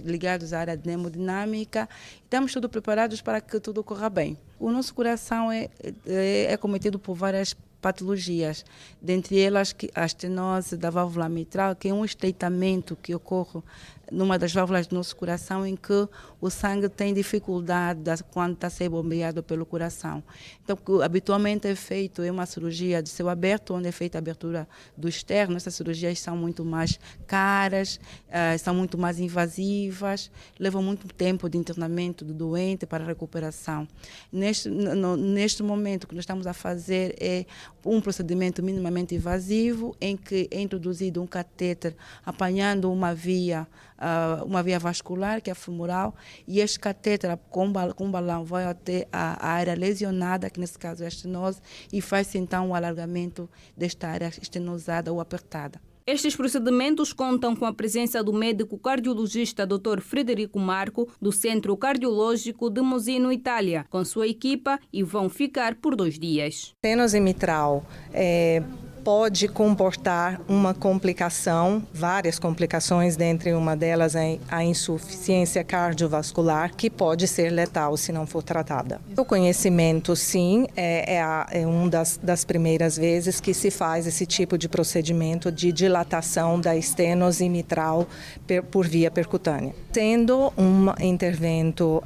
ligados à área de hemodinâmica. Estamos todos preparados para que tudo corra bem. O nosso coração é cometido por várias patologias, dentre elas a estenose da válvula mitral, que é um estreitamento que ocorre numa das válvulas do nosso coração, em que o sangue tem dificuldade quando está a ser bombeado pelo coração. Então, o que habitualmente é feito é uma cirurgia de céu aberto, onde é feita a abertura do externo. Essas cirurgias são muito mais caras, são muito mais invasivas, levam muito tempo de internamento do doente para a recuperação. Neste momento, o que nós estamos a fazer é um procedimento minimamente invasivo, em que é introduzido um catéter apanhando uma via vascular, que é a femoral, e este catéter com balão vai até a área lesionada, que nesse caso é a estenose, e faz-se então o alargamento desta área estenosada ou apertada. Estes procedimentos contam com a presença do médico cardiologista Dr. Frederico Marco, do Centro Cardiológico de Mosino, Itália, com sua equipa, e vão ficar por 2 dias. Estenose mitral pode comportar uma complicação, várias complicações, dentre uma delas a insuficiência cardiovascular, que pode ser letal se não for tratada. O conhecimento, sim, é uma das primeiras vezes que se faz esse tipo de procedimento de dilatação da estenose mitral por via percutânea. Sendo um intervento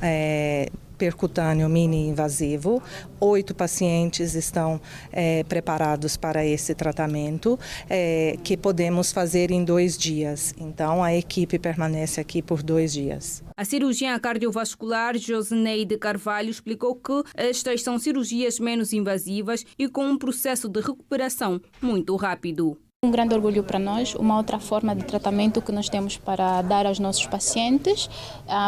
percutâneo mini-invasivo, 8 pacientes estão preparados para esse tratamento, que podemos fazer em 2 dias. Então, a equipe permanece aqui por 2 dias. A cirurgiã cardiovascular Josineide Carvalho explicou que estas são cirurgias menos invasivas e com um processo de recuperação muito rápido. Um grande orgulho para nós, uma outra forma de tratamento que nós temos para dar aos nossos pacientes.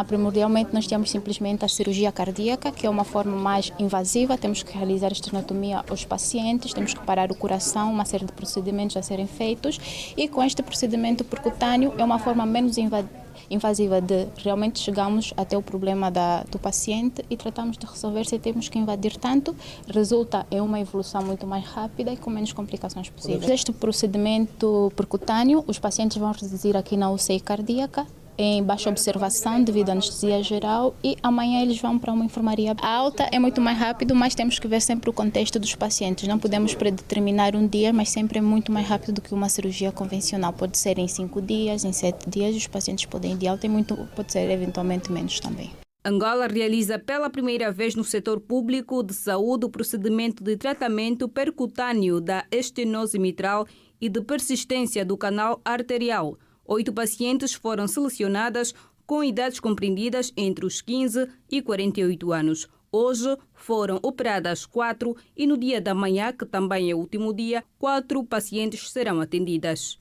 Primordialmente, nós temos simplesmente a cirurgia cardíaca, que é uma forma mais invasiva. Temos que realizar estenotomia aos pacientes, temos que parar o coração, uma série de procedimentos a serem feitos. E com este procedimento percutâneo, é uma forma menos invasiva de realmente chegamos até o problema do paciente e tratamos de resolver sem termos que invadir tanto. Resulta em uma evolução muito mais rápida e com menos complicações possíveis. Este procedimento percutâneo, os pacientes vão residir aqui na UCI cardíaca, em baixa observação devido à anestesia geral, e amanhã eles vão para uma enfermaria. A alta é muito mais rápido, mas temos que ver sempre o contexto dos pacientes. Não podemos predeterminar um dia, mas sempre é muito mais rápido do que uma cirurgia convencional. Pode ser em 5 dias, em 7 dias, os pacientes podem ir de alta, e pode ser eventualmente menos também. Angola realiza pela primeira vez no setor público de saúde o procedimento de tratamento percutâneo da estenose mitral e de persistência do canal arterial. 8 pacientes foram selecionadas com idades compreendidas entre os 15 e 48 anos. Hoje foram operadas 4 e no dia da manhã, que também é o último dia, 4 pacientes serão atendidas.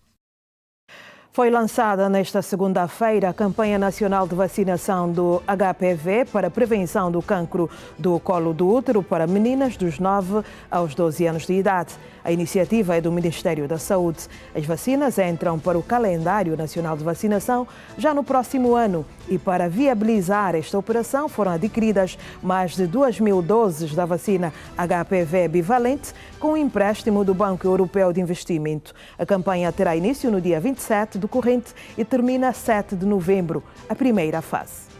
Foi lançada nesta segunda-feira a campanha nacional de vacinação do HPV para prevenção do cancro do colo do útero para meninas dos 9 aos 12 anos de idade. A iniciativa é do Ministério da Saúde. As vacinas entram para o calendário nacional de vacinação já no próximo ano e para viabilizar esta operação foram adquiridas mais de 2.000 doses da vacina HPV bivalente com um empréstimo do Banco Europeu de Investimento. A campanha terá início no dia 27 do corrente e termina 7 de novembro, a primeira fase.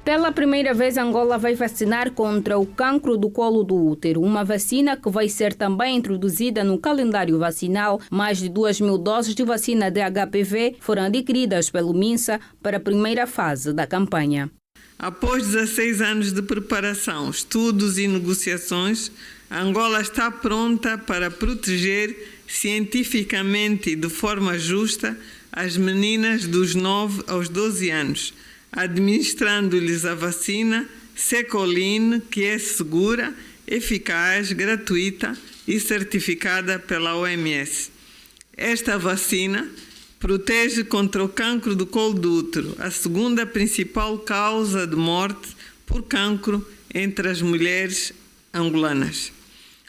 Pela primeira vez, Angola vai vacinar contra o cancro do colo do útero, uma vacina que vai ser também introduzida no calendário vacinal. Mais de 2.000 doses de vacina de HPV foram adquiridas pelo MINSA para a primeira fase da campanha. Após 16 anos de preparação, estudos e negociações, Angola está pronta para proteger cientificamente e de forma justa as meninas dos 9 aos 12 anos, administrando-lhes a vacina Secoline, que é segura, eficaz, gratuita e certificada pela OMS. Esta vacina protege contra o cancro do colo do útero, a segunda principal causa de morte por cancro entre as mulheres angolanas.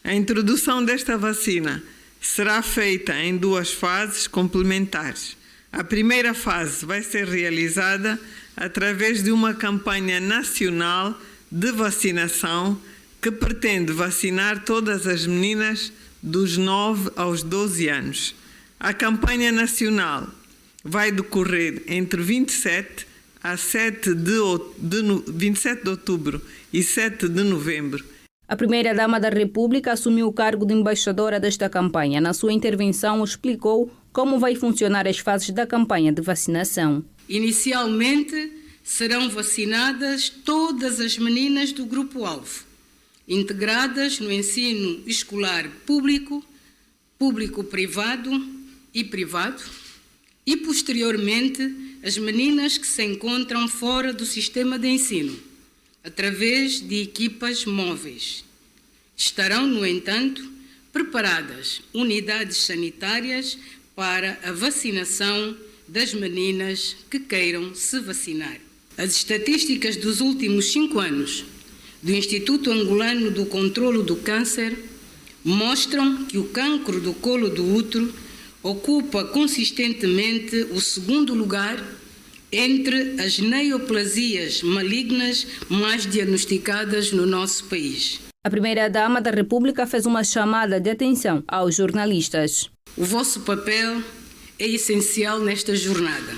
A introdução desta vacina será feita em 2 fases complementares. A primeira fase vai ser realizada através de uma campanha nacional de vacinação que pretende vacinar todas as meninas dos 9 aos 12 anos. A campanha nacional vai decorrer entre 27 de outubro e 7 de novembro. A primeira-dama da República assumiu o cargo de embaixadora desta campanha. Na sua intervenção, explicou como vai funcionar as fases da campanha de vacinação. Inicialmente, serão vacinadas todas as meninas do grupo-alvo, integradas no ensino escolar público, público-privado e privado, e, posteriormente, as meninas que se encontram fora do sistema de ensino, através de equipas móveis. Estarão, no entanto, preparadas unidades sanitárias para a vacinação das meninas que queiram se vacinar. As estatísticas dos últimos 5 anos do Instituto Angolano do Controlo do Câncer mostram que o cancro do colo do útero ocupa consistentemente o 2º lugar entre as neoplasias malignas mais diagnosticadas no nosso país. A primeira-dama da República fez uma chamada de atenção aos jornalistas. O vosso papel é essencial nesta jornada.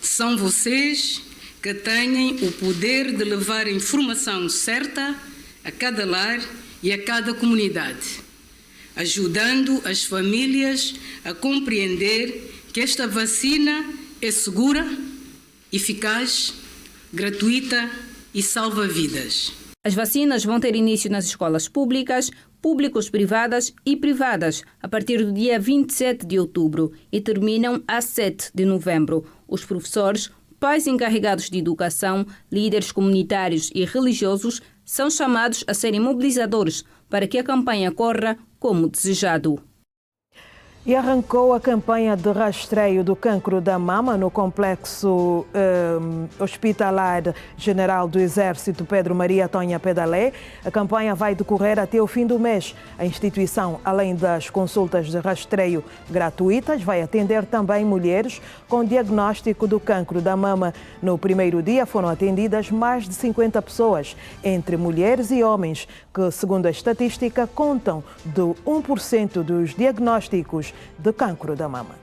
São vocês que têm o poder de levar a informação certa a cada lar e a cada comunidade, ajudando as famílias a compreender que esta vacina é segura, eficaz, gratuita e salva vidas. As vacinas vão ter início nas escolas públicas, públicos-privadas e privadas a partir do dia 27 de outubro e terminam a 7 de novembro. Os professores, pais encarregados de educação, líderes comunitários e religiosos são chamados a serem mobilizadores para que a campanha corra como desejado. E arrancou a campanha de rastreio do cancro da mama no Complexo Hospitalar General do Exército Pedro Maria Tonha Pedalé. A campanha vai decorrer até o fim do mês. A instituição, além das consultas de rastreio gratuitas, vai atender também mulheres com diagnóstico do cancro da mama. No primeiro dia foram atendidas mais de 50 pessoas, entre mulheres e homens, que, segundo a estatística, contam de 1% dos diagnósticos de cancro da mama.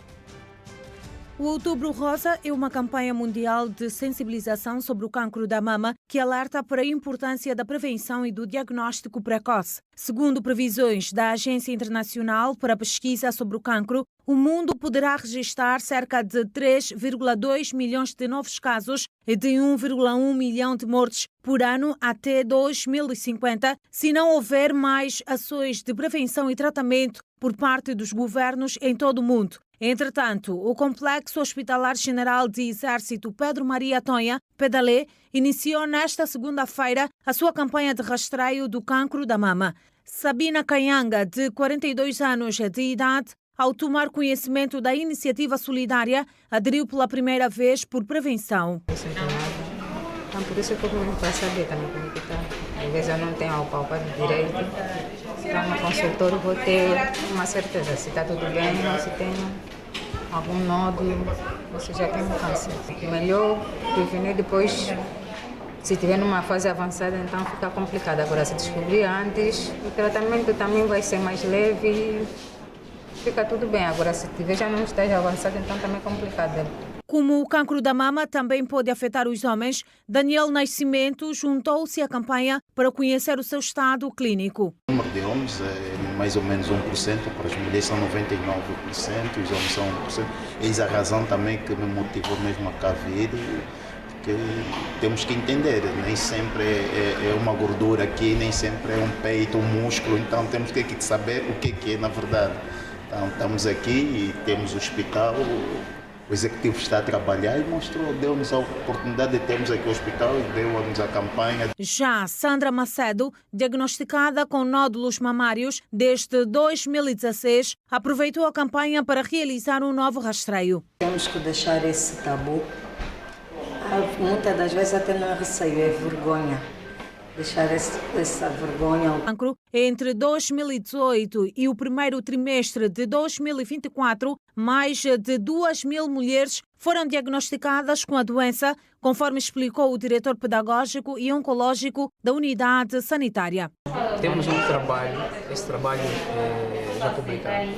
O Outubro Rosa é uma campanha mundial de sensibilização sobre o cancro da mama que alerta para a importância da prevenção e do diagnóstico precoce. Segundo previsões da Agência Internacional para a Pesquisa sobre o Cancro, o mundo poderá registrar cerca de 3,2 milhões de novos casos e de 1,1 milhão de mortes por ano até 2050, se não houver mais ações de prevenção e tratamento por parte dos governos em todo o mundo. Entretanto, o Complexo Hospitalar General de Exército Pedro Maria Tonha Pedalé iniciou nesta segunda-feira a sua campanha de rastreio do cancro da mama. Sabina Canhanga, de 42 anos de idade, ao tomar conhecimento da iniciativa solidária, aderiu pela primeira vez por prevenção. Então, por isso que eu vou para saber também como que está. Às vezes eu não tenho o palpado direito. Então, no consultório vou ter uma certeza se está tudo bem ou se tem algum nódulo ou se já tem um câncer. Melhor prevenir depois, se estiver numa fase avançada, então fica complicado. Agora, se descobrir antes, o tratamento também vai ser mais leve e fica tudo bem. Agora, se tiver já num estágio avançado, então também é complicado. Como o cancro da mama também pode afetar os homens, Daniel Nascimento juntou-se à campanha para conhecer o seu estado clínico. O número de homens é mais ou menos 1%, para as mulheres são 99%, os homens são 1%. Eis a razão também que me motivou mesmo a cá vir, porque temos que entender, nem sempre é uma gordura aqui, nem sempre é um peito, um músculo, então temos que saber o que é na verdade. Então estamos aqui e temos o hospital. O executivo está a trabalhar e deu-nos a oportunidade de termos aqui o hospital e deu-nos a campanha. Já Sandra Macedo, diagnosticada com nódulos mamários desde 2016, aproveitou a campanha para realizar um novo rastreio. Temos que deixar esse tabu. Muitas das vezes até não é receio, é vergonha. Deixar essa vergonha. Entre 2018 e o primeiro trimestre de 2024, mais de 2.000 mulheres foram diagnosticadas com a doença, conforme explicou o diretor pedagógico e oncológico da unidade sanitária. Temos um trabalho, esse trabalho já publicado,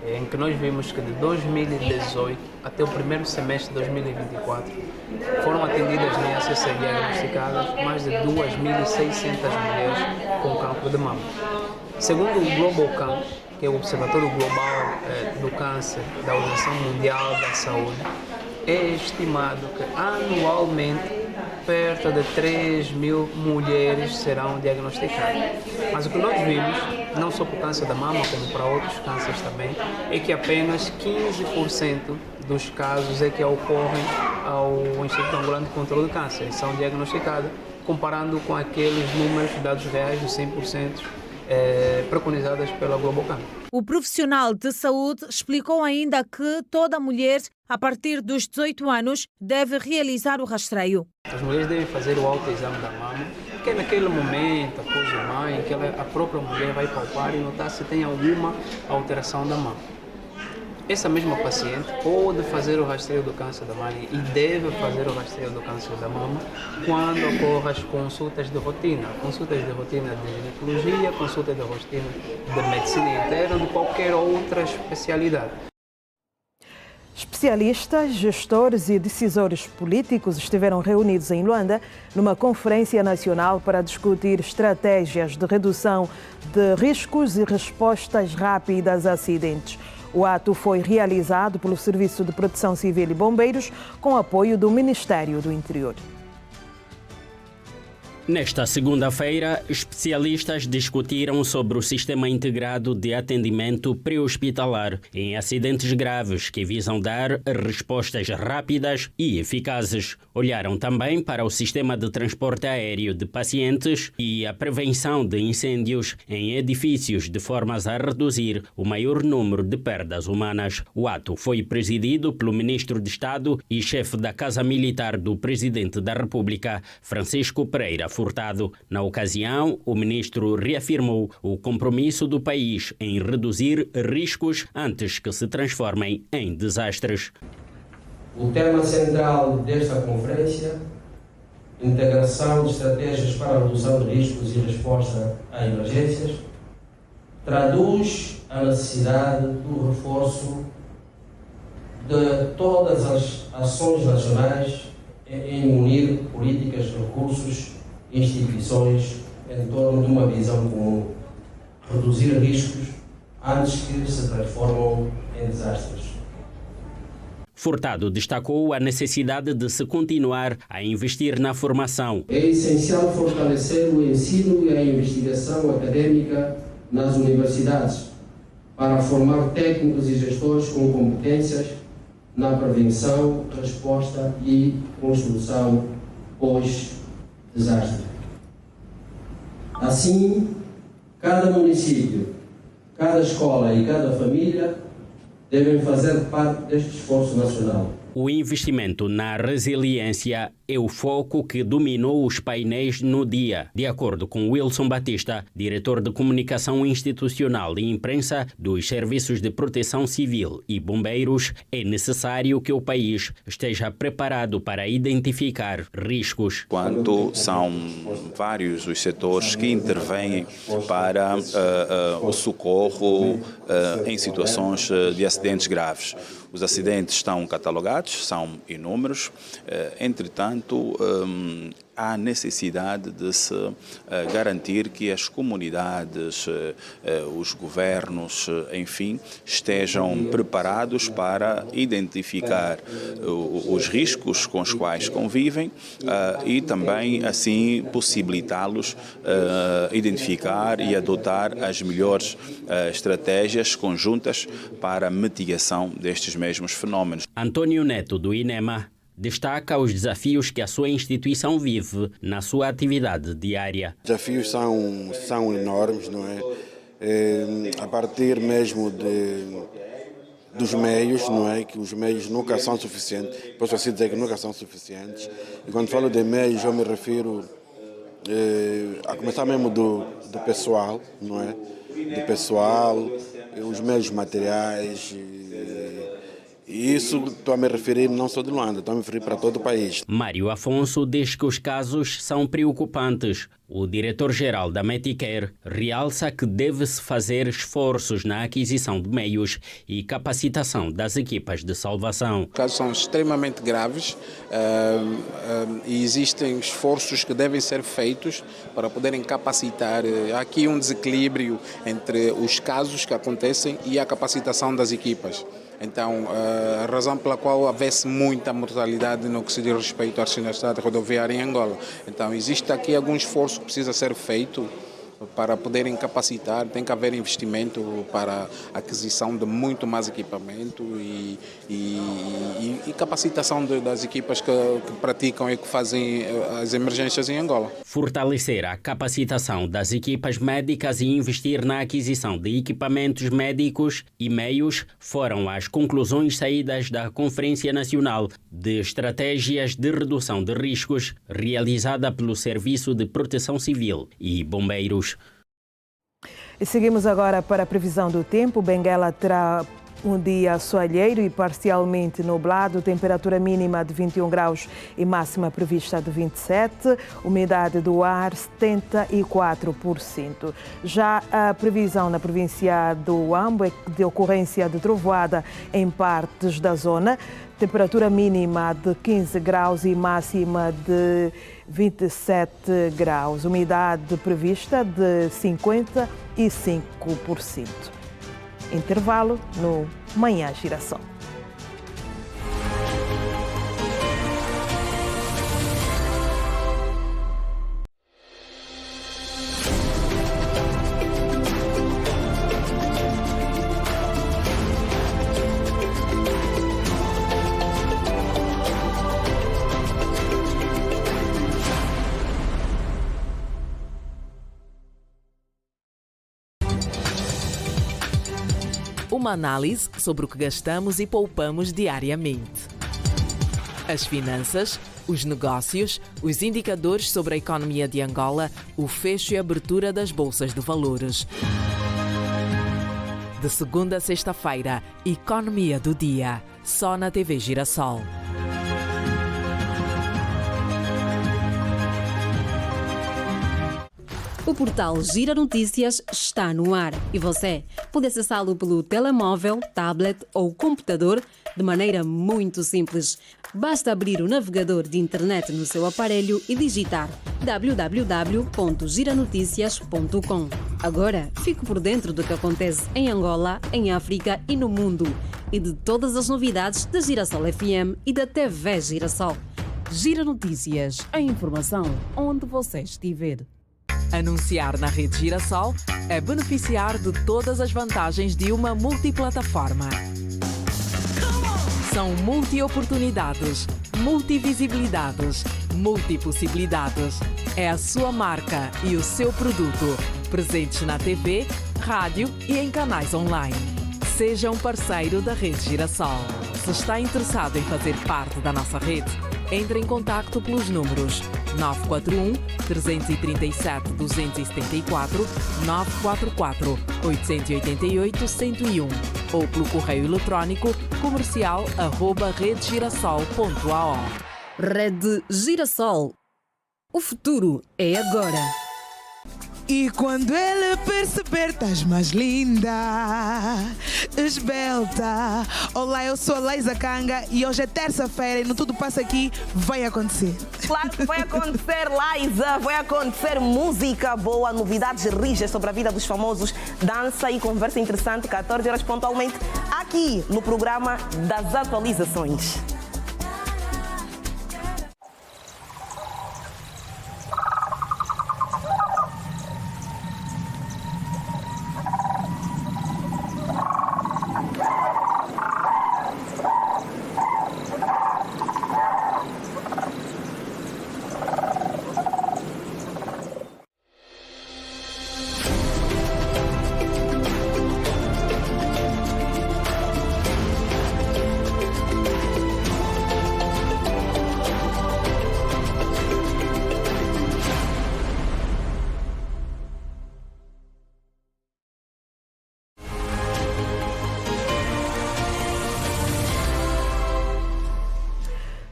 em que nós vimos que de 2018 até o primeiro semestre de 2024 foram atendidas nem a ser diagnosticadas mais de 2.600 mulheres com cancro de mama. Segundo o GlobalCan, que é o Observatório Global do Câncer da Organização Mundial da Saúde, é estimado que anualmente perto de 3 mil mulheres serão diagnosticadas. Mas o que nós vimos, não só para o câncer da mama, como para outros cânceres também, é que apenas 15% dos casos é que ocorrem ao Instituto Angolano de Controlo de Câncer, são diagnosticados, comparando com aqueles números, dados reais de 100%, preconizadas pela Globocam. O profissional de saúde explicou ainda que toda mulher, a partir dos 18 anos, deve realizar o rastreio. As mulheres devem fazer o autoexame da mama, que é naquele momento, após o banho, que a própria mulher vai palpar e notar se tem alguma alteração da mama. Essa mesma paciente pode fazer o rastreio do câncer da mama e deve fazer o rastreio do câncer da mama quando ocorrem as consultas de rotina. Consultas de rotina de ginecologia, consultas de rotina de medicina interna ou de qualquer outra especialidade. Especialistas, gestores e decisores políticos estiveram reunidos em Luanda numa conferência nacional para discutir estratégias de redução de riscos e respostas rápidas a acidentes. O ato foi realizado pelo Serviço de Proteção Civil e Bombeiros com apoio do Ministério do Interior. Nesta segunda-feira, especialistas discutiram sobre o Sistema Integrado de Atendimento Pré-Hospitalar em acidentes graves que visam dar respostas rápidas e eficazes. Olharam também para o Sistema de Transporte Aéreo de Pacientes e a prevenção de incêndios em edifícios de formas a reduzir o maior número de perdas humanas. O ato foi presidido pelo Ministro de Estado e chefe da Casa Militar do Presidente da República, Francisco Pereira Furtado. Na ocasião, o ministro reafirmou o compromisso do país em reduzir riscos antes que se transformem em desastres. O tema central desta conferência, integração de estratégias para a redução de riscos e resposta a emergências, traduz a necessidade do reforço de todas as ações nacionais em unir políticas, recursos, instituições em torno de uma visão comum, reduzir riscos antes que se transformam em desastres. Furtado destacou a necessidade de se continuar a investir na formação. É essencial fortalecer o ensino e a investigação acadêmica nas universidades para formar técnicos e gestores com competências na prevenção, resposta e construção pós-desastre. Assim, cada município, cada escola e cada família devem fazer parte deste esforço nacional. O investimento na resiliência é o foco que dominou os painéis no dia. De acordo com Wilson Batista, diretor de Comunicação Institucional e Imprensa dos Serviços de Proteção Civil e Bombeiros, é necessário que o país esteja preparado para identificar riscos. Quanto são vários os setores que intervêm para o socorro em situações de acidentes graves. Os acidentes estão catalogados, são inúmeros, entretanto, há necessidade de se garantir que as comunidades, os governos, enfim, estejam preparados para identificar os riscos com os quais convivem e também, assim, possibilitá-los identificar e adotar as melhores estratégias conjuntas para a mitigação destes mesmos fenómenos. Antônio Neto, do INEMA, destaca os desafios que a sua instituição vive na sua atividade diária. Os desafios são enormes, não é? A partir mesmo dos meios, não é? Que os meios nunca são suficientes. Posso assim dizer que nunca são suficientes. E quando falo de meios, eu me refiro a começar mesmo do pessoal, não é? Do pessoal, os meios materiais. E isso estou a me referir não só de Luanda, estou a me referir para todo o país. Mário Afonso diz que os casos são preocupantes. O diretor-geral da Medicare realça que deve-se fazer esforços na aquisição de meios e capacitação das equipas de salvação. Os casos são extremamente graves e existem esforços que devem ser feitos para poderem capacitar. Há aqui um desequilíbrio entre os casos que acontecem e a capacitação das equipas. Então, a razão pela qual houvesse muita mortalidade no que se diz respeito à siniestralidade rodoviária em Angola. Então, existe aqui algum esforço que precisa ser feito para poderem capacitar, tem que haver investimento para a aquisição de muito mais equipamento e capacitação das equipas que praticam e que fazem as emergências em Angola. Fortalecer a capacitação das equipas médicas e investir na aquisição de equipamentos médicos e meios foram as conclusões saídas da Conferência Nacional de Estratégias de Redução de Riscos, realizada pelo Serviço de Proteção Civil e Bombeiros. E seguimos agora para a previsão do tempo. Benguela terá um dia soalheiro e parcialmente nublado, temperatura mínima de 21 graus e máxima prevista de 27, umidade do ar 74%. Já a previsão na província do Huambo é de ocorrência de trovoada em partes da zona, temperatura mínima de 15 graus e máxima de 27 graus, umidade prevista de 55%. Intervalo no Manhã Girassol. Uma análise sobre o que gastamos e poupamos diariamente. As finanças, os negócios, os indicadores sobre a economia de Angola, o fecho e abertura das bolsas de valores. De segunda a sexta-feira, Economia do Dia, só na TV Girassol. O portal Gira Notícias está no ar e você pode acessá-lo pelo telemóvel, tablet ou computador de maneira muito simples. Basta abrir o navegador de internet no seu aparelho e digitar www.giranoticias.com. Agora, fique por dentro do que acontece em Angola, em África e no mundo e de todas as novidades da Girassol FM e da TV Girassol. Gira Notícias, a informação onde você estiver. Anunciar na rede Girassol é beneficiar de todas as vantagens de uma multiplataforma. São multi-oportunidades, multivisibilidades, multipossibilidades. É a sua marca e o seu produto, presentes na TV, rádio e em canais online. Seja um parceiro da rede Girassol. Se está interessado em fazer parte da nossa rede, entre em contacto pelos números 941 337 274 944 888 101 ou pelo correio eletrónico comercial@redegirassol.ao. Rede Girassol. O futuro é agora. E quando ele perceber, estás mais linda, esbelta. Olá, eu sou a Laisa Kanga e hoje é terça-feira e no Tudo Passa Aqui vai acontecer. Claro que vai acontecer, Laisa, vai acontecer música boa, novidades rijas sobre a vida dos famosos, dança e conversa interessante, 14 horas pontualmente, aqui no programa das atualizações.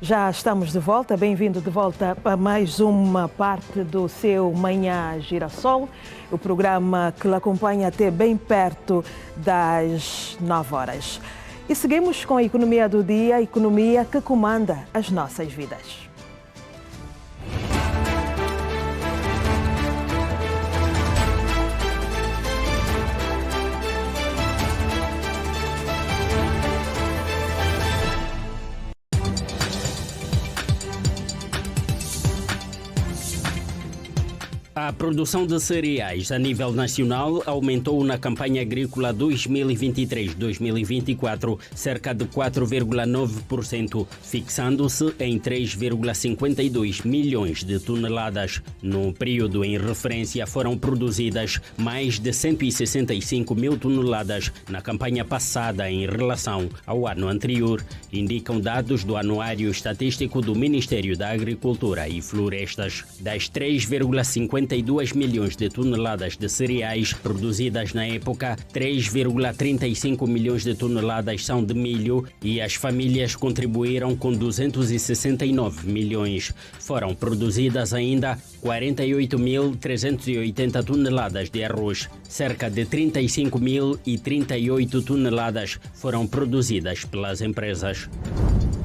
Já estamos de volta, bem-vindo de volta a mais uma parte do seu Manhã Girassol, o programa que lhe acompanha até bem perto das 9 horas. E seguimos com a economia do dia, a economia que comanda as nossas vidas. A produção de cereais a nível nacional aumentou na campanha agrícola 2023-2024 cerca de 4,9%, fixando-se em 3,52 milhões de toneladas. No período em referência foram produzidas mais de 165 mil toneladas na campanha passada em relação ao ano anterior, indicam dados do Anuário Estatístico do Ministério da Agricultura e Florestas. Das 3,52 milhões de toneladas de cereais produzidas na época, 3,35 milhões de toneladas são de milho e as famílias contribuíram com 269 milhões. Foram produzidas ainda 48.380 toneladas de arroz. Cerca de 35.038 toneladas foram produzidas pelas empresas.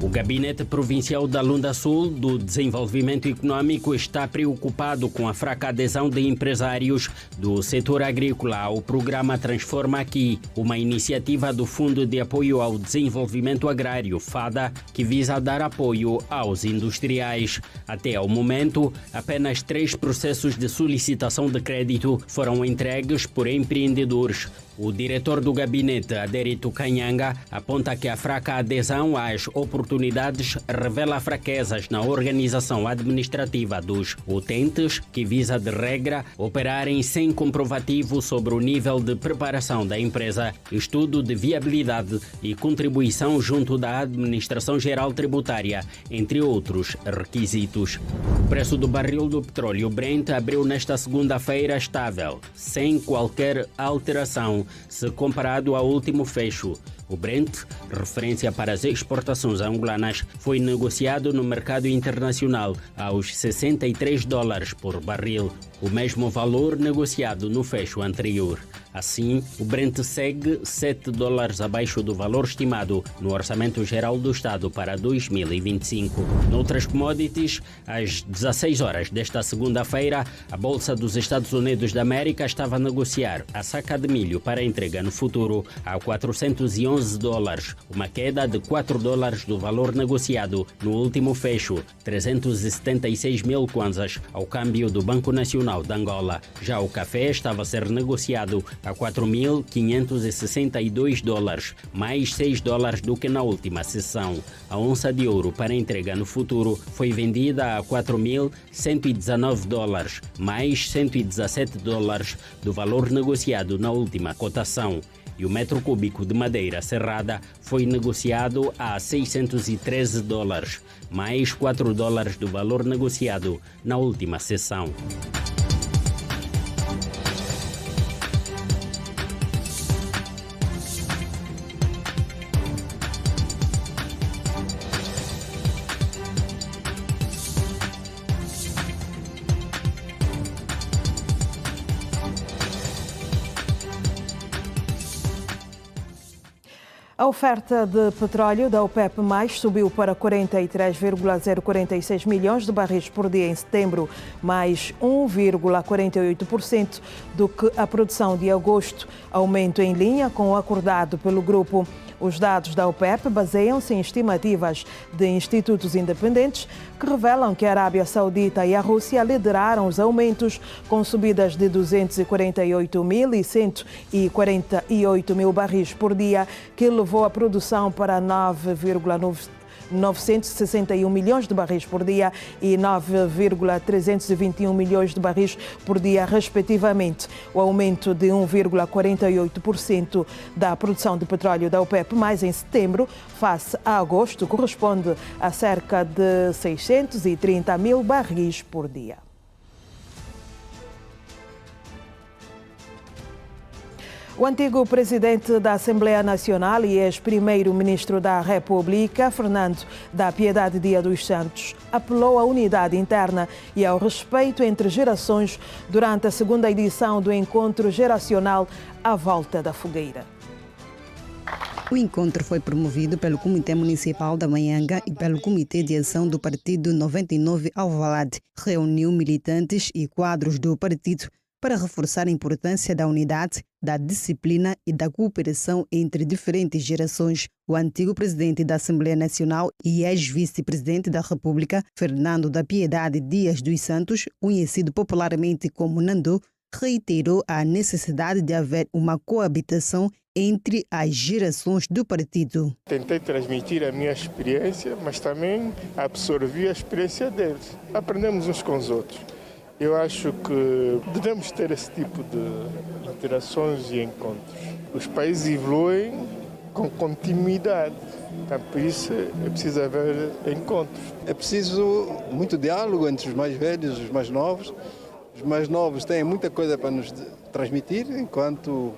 O Gabinete Provincial da Lunda Sul do Desenvolvimento Econômico está preocupado com a fraca adesão de empresários do setor agrícola ao programa Transforma Aqui, uma iniciativa do Fundo de Apoio ao Desenvolvimento Agrário, FADA, que visa dar apoio aos industriais. Até ao momento, apenas 3 processos de solicitação de crédito foram entregues por empreendedores. O diretor do gabinete, Adérito Canhanga, aponta que a fraca adesão às oportunidades revela fraquezas na organização administrativa dos utentes, que visa, de regra, operarem sem comprovativo sobre o nível de preparação da empresa, estudo de viabilidade e contribuição junto da Administração Geral Tributária, entre outros requisitos. O preço do barril do petróleo Brent abriu nesta segunda-feira estável, sem qualquer alteração, se comparado ao último fecho. O Brent, referência para as exportações angolanas, foi negociado no mercado internacional aos $63 por barril, o mesmo valor negociado no fecho anterior. Assim, o Brent segue $7 abaixo do valor estimado no Orçamento Geral do Estado para 2025. Noutras commodities, às 16 horas desta segunda-feira, a Bolsa dos Estados Unidos da América estava a negociar a saca de milho para entrega no futuro a $411, uma queda de $4 do valor negociado no último fecho, 376 mil kwanzas, ao câmbio do Banco Nacional de Angola. Já o café estava a ser negociado a $4.562, mais $6 do que na última sessão. A onça de ouro para entrega no futuro foi vendida a $4.119, mais $117 do valor negociado na última cotação. E o metro cúbico de madeira serrada foi negociado a $613, mais $4 do valor negociado na última sessão. A oferta de petróleo da OPEP+, subiu para 43,046 milhões de barris por dia em setembro, mais 1,48% do que a produção de agosto, aumento em linha com o acordado pelo grupo. Os dados da OPEP baseiam-se em estimativas de institutos independentes que revelam que a Arábia Saudita e a Rússia lideraram os aumentos, com subidas de 248 mil e 148 mil barris por dia, que levou a produção para 961 milhões de barris por dia e 9,321 milhões de barris por dia, respectivamente. O aumento de 1,48% da produção de petróleo da OPEP+, em setembro, face a agosto, corresponde a cerca de 630 mil barris por dia. O antigo presidente da Assembleia Nacional e ex-primeiro-ministro da República, Fernando da Piedade Dia dos Santos, apelou à unidade interna e ao respeito entre gerações durante a segunda edição do Encontro Geracional à Volta da Fogueira. O encontro foi promovido pelo Comitê Municipal da Manhanga e pelo Comitê de Ação do Partido 99 Alvalade. Reuniu militantes e quadros do partido para reforçar a importância da unidade, da disciplina e da cooperação entre diferentes gerações. O antigo presidente da Assembleia Nacional e ex-vice-presidente da República, Fernando da Piedade Dias dos Santos, conhecido popularmente como Nando, reiterou a necessidade de haver uma coabitação entre as gerações do partido. Tentei transmitir a minha experiência, mas também absorvi a experiência deles. Aprendemos uns com os outros. Eu acho que devemos ter esse tipo de interações e encontros. Os países evoluem com continuidade, então por isso é preciso haver encontros. É preciso muito diálogo entre os mais velhos e os mais novos. Os mais novos têm muita coisa para nos transmitir, enquanto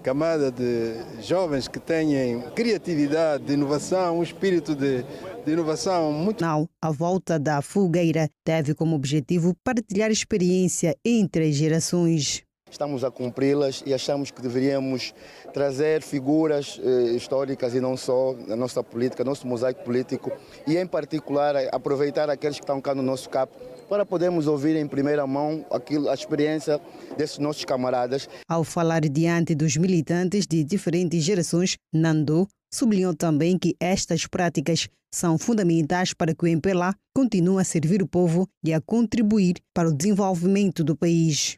camada de jovens que têm criatividade, inovação, um espírito de inovação muito... A volta da fogueira teve como objetivo partilhar experiência entre as gerações. Estamos a cumpri-las e achamos que deveríamos trazer figuras históricas e não só na nossa política, nosso mosaico político e, em particular, aproveitar aqueles que estão cá no nosso CAP para podermos ouvir em primeira mão a experiência desses nossos camaradas. Ao falar diante dos militantes de diferentes gerações, Nando sublinhou também que estas práticas são fundamentais para que o MPLA continue a servir o povo e a contribuir para o desenvolvimento do país.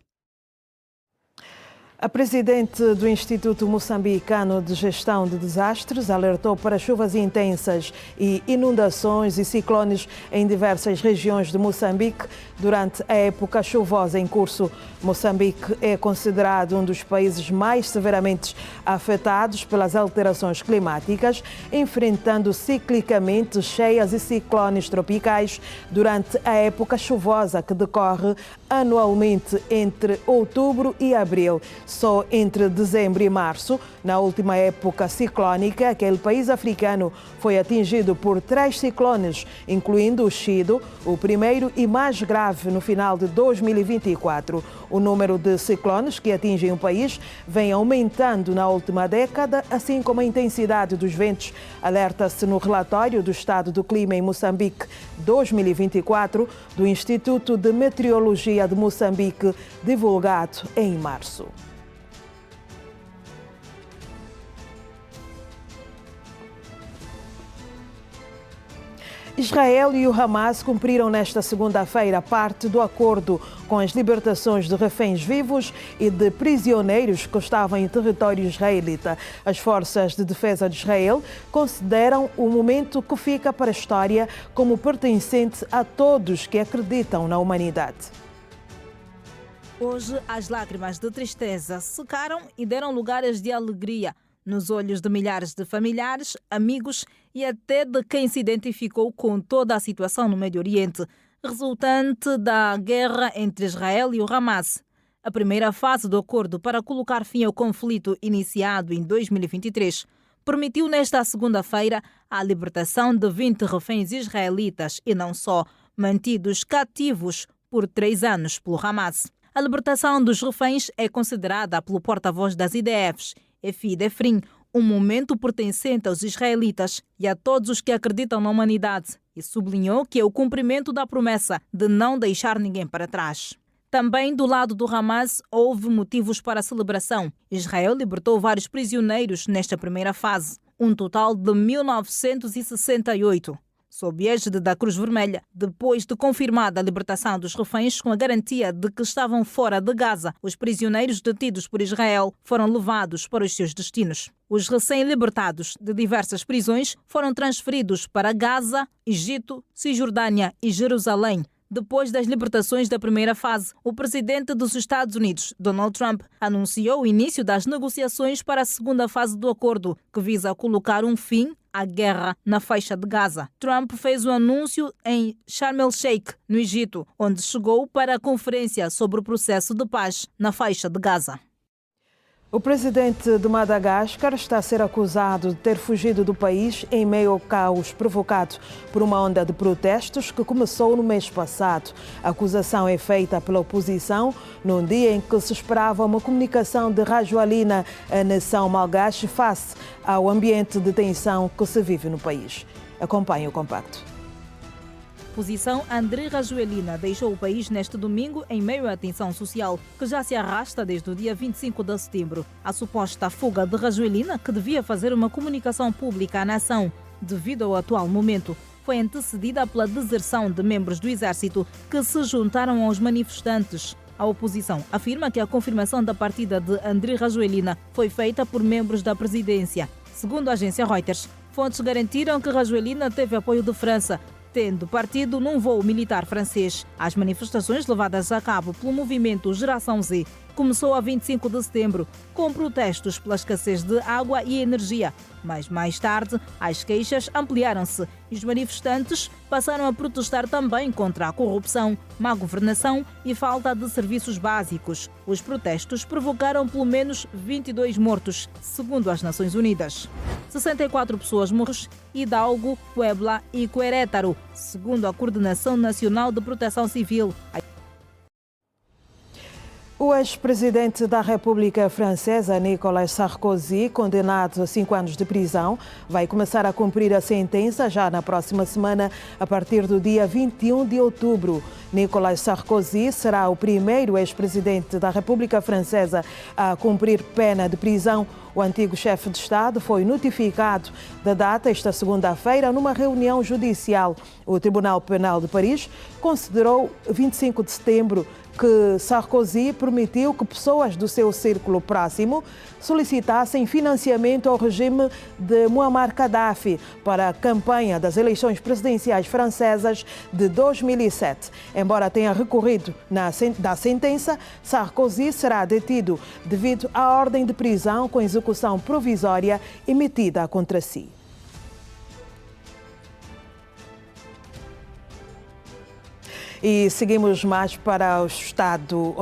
A presidente do Instituto Moçambicano de Gestão de Desastres alertou para chuvas intensas e inundações e ciclones em diversas regiões de Moçambique durante a época chuvosa em curso. Moçambique é considerado um dos países mais severamente afetados pelas alterações climáticas, enfrentando ciclicamente cheias e ciclones tropicais durante a época chuvosa que decorre anualmente entre outubro e abril. Só entre dezembro e março, na última época ciclónica, aquele país africano foi atingido por 3 ciclones, incluindo o Chido, o primeiro e mais grave no final de 2024. O número de ciclones que atingem o país vem aumentando na última década, assim como a intensidade dos ventos. Alerta-se no relatório do estado do clima em Moçambique 2024 do Instituto de Meteorologia de Moçambique, divulgado em março. Israel e o Hamas cumpriram nesta segunda-feira parte do acordo com as libertações de reféns vivos e de prisioneiros que estavam em território israelita. As forças de defesa de Israel consideram o momento que fica para a história como pertencente a todos que acreditam na humanidade. Hoje, as lágrimas de tristeza secaram e deram lugar às de alegria nos olhos de milhares de familiares, amigos e até de quem se identificou com toda a situação no Médio Oriente, resultante da guerra entre Israel e o Hamas. A primeira fase do acordo para colocar fim ao conflito iniciado em 2023 permitiu nesta segunda-feira a libertação de 20 reféns israelitas e não só, mantidos cativos por 3 anos pelo Hamas. A libertação dos reféns é considerada pelo porta-voz das IDFs, Efi Defrin, um momento pertencente aos israelitas e a todos os que acreditam na humanidade, e sublinhou que é o cumprimento da promessa de não deixar ninguém para trás. Também do lado do Hamas houve motivos para a celebração. Israel libertou vários prisioneiros nesta primeira fase, um total de 1968. Sob égide da Cruz Vermelha, depois de confirmada a libertação dos reféns com a garantia de que estavam fora de Gaza, os prisioneiros detidos por Israel foram levados para os seus destinos. Os recém-libertados de diversas prisões foram transferidos para Gaza, Egito, Cisjordânia e Jerusalém. Depois das libertações da primeira fase, o presidente dos Estados Unidos, Donald Trump, anunciou o início das negociações para a segunda fase do acordo, que visa colocar um fim à guerra na faixa de Gaza. Trump fez o anúncio em Sharm el-Sheikh, no Egito, onde chegou para a conferência sobre o processo de paz na faixa de Gaza. O presidente de Madagascar está a ser acusado de ter fugido do país em meio ao caos provocado por uma onda de protestos que começou no mês passado. A acusação é feita pela oposição num dia em que se esperava uma comunicação de Rajoelina à nação malgache face ao ambiente de tensão que se vive no país. Acompanhe o compacto. oposição, André Rajoelina, deixou o país neste domingo em meio à tensão social que já se arrasta desde o dia 25 de setembro. A suposta fuga de Rajoelina, que devia fazer uma comunicação pública à nação devido ao atual momento, foi antecedida pela deserção de membros do Exército que se juntaram aos manifestantes. A oposição afirma que a confirmação da partida de André Rajoelina foi feita por membros da presidência. Segundo a agência Reuters, fontes garantiram que Rajoelina teve apoio de França, tendo partido num voo militar francês. As manifestações levadas a cabo pelo movimento Geração Z começou a 25 de setembro, com protestos pela escassez de água e energia. Mas mais tarde, as queixas ampliaram-se e os manifestantes passaram a protestar também contra a corrupção, má governação e falta de serviços básicos. Os protestos provocaram pelo menos 22 mortos, segundo as Nações Unidas. 64 pessoas morreram em Hidalgo, Puebla e Querétaro, segundo a Coordenação Nacional de Proteção Civil. O ex-presidente da República Francesa, Nicolas Sarkozy, condenado a 5 anos de prisão, vai começar a cumprir a sentença já na próxima semana, a partir do dia 21 de outubro. Nicolas Sarkozy será o primeiro ex-presidente da República Francesa a cumprir pena de prisão. O antigo chefe de Estado foi notificado da data esta segunda-feira numa reunião judicial. O Tribunal Penal de Paris considerou 25 de setembro que Sarkozy permitiu que pessoas do seu círculo próximo solicitassem financiamento ao regime de Muammar Gaddafi para a campanha das eleições presidenciais francesas de 2007. Embora tenha recorrido da sentença, Sarkozy será detido devido à ordem de prisão com execução provisória emitida contra si. E seguimos para o estado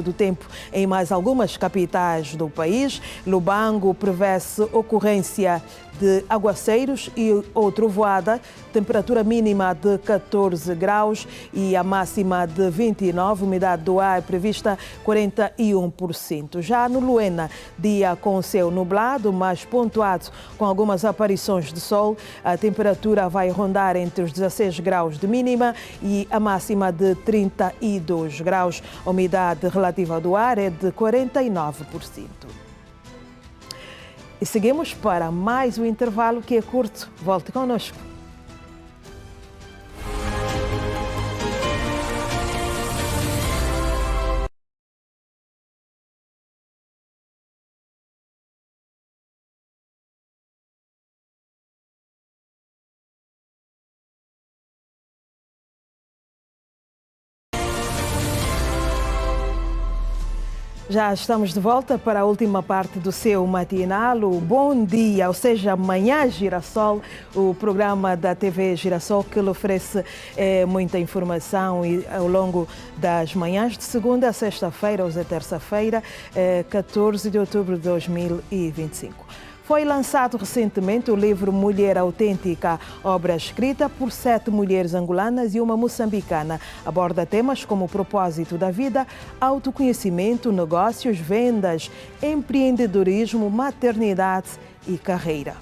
do tempo em mais algumas capitais do país. Lubango prevê-se ocorrência de aguaceiros ou trovoada, temperatura mínima de 14 graus e a máxima de 29, umidade do ar prevista 41%. Já no Luena, dia com céu nublado, mas pontuado com algumas aparições de sol, a temperatura vai rondar entre os 16 graus de mínima e a máxima de 32 graus. A umidade relativa do ar é de 49%. E seguimos para mais um intervalo que é curto. Volte connosco. Já estamos de volta para a última parte do seu matinal, o Bom Dia, ou seja, Manhã Girassol, o programa da TV Girassol que lhe oferece muita informação ao longo das manhãs de segunda a sexta-feira, hoje é terça-feira, 14 de outubro de 2025. Foi lançado recentemente o livro Mulher Autêntica, obra escrita por 7 mulheres angolanas e uma moçambicana. Aborda temas como o propósito da vida, autoconhecimento, negócios, vendas, empreendedorismo, maternidade e carreira.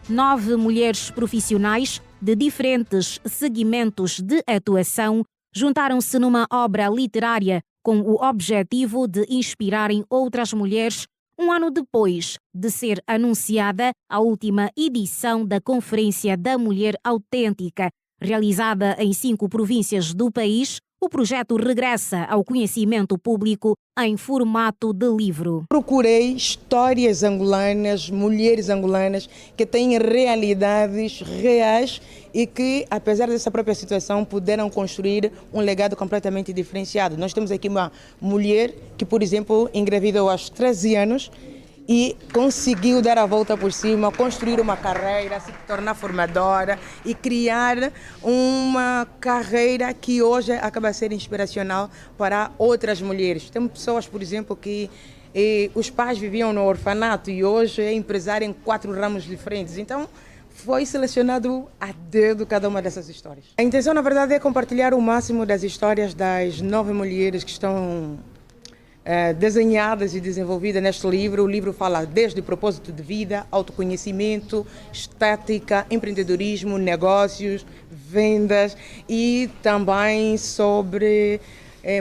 9 mulheres profissionais de diferentes segmentos de atuação juntaram-se numa obra literária com o objetivo de inspirarem outras mulheres um ano depois de ser anunciada a última edição da Conferência da Mulher Autêntica, realizada em 5 províncias do país. O projeto regressa ao conhecimento público em formato de livro. Procurei histórias angolanas, mulheres angolanas que têm realidades reais e que, apesar dessa própria situação, puderam construir um legado completamente diferenciado. Nós temos aqui uma mulher que, por exemplo, engravidou aos 13 anos e conseguiu dar a volta por cima, construir uma carreira, se tornar formadora e criar uma carreira que hoje acaba a ser inspiracional para outras mulheres. Temos pessoas, por exemplo, que os pais viviam no orfanato e hoje é empresária em 4 ramos diferentes. Então, foi selecionado a dedo cada uma dessas histórias. A intenção, na verdade, é compartilhar o máximo das histórias das 9 mulheres que estão desenhadas e desenvolvidas neste livro. O livro fala desde propósito de vida, autoconhecimento, estética, empreendedorismo, negócios, vendas e também sobre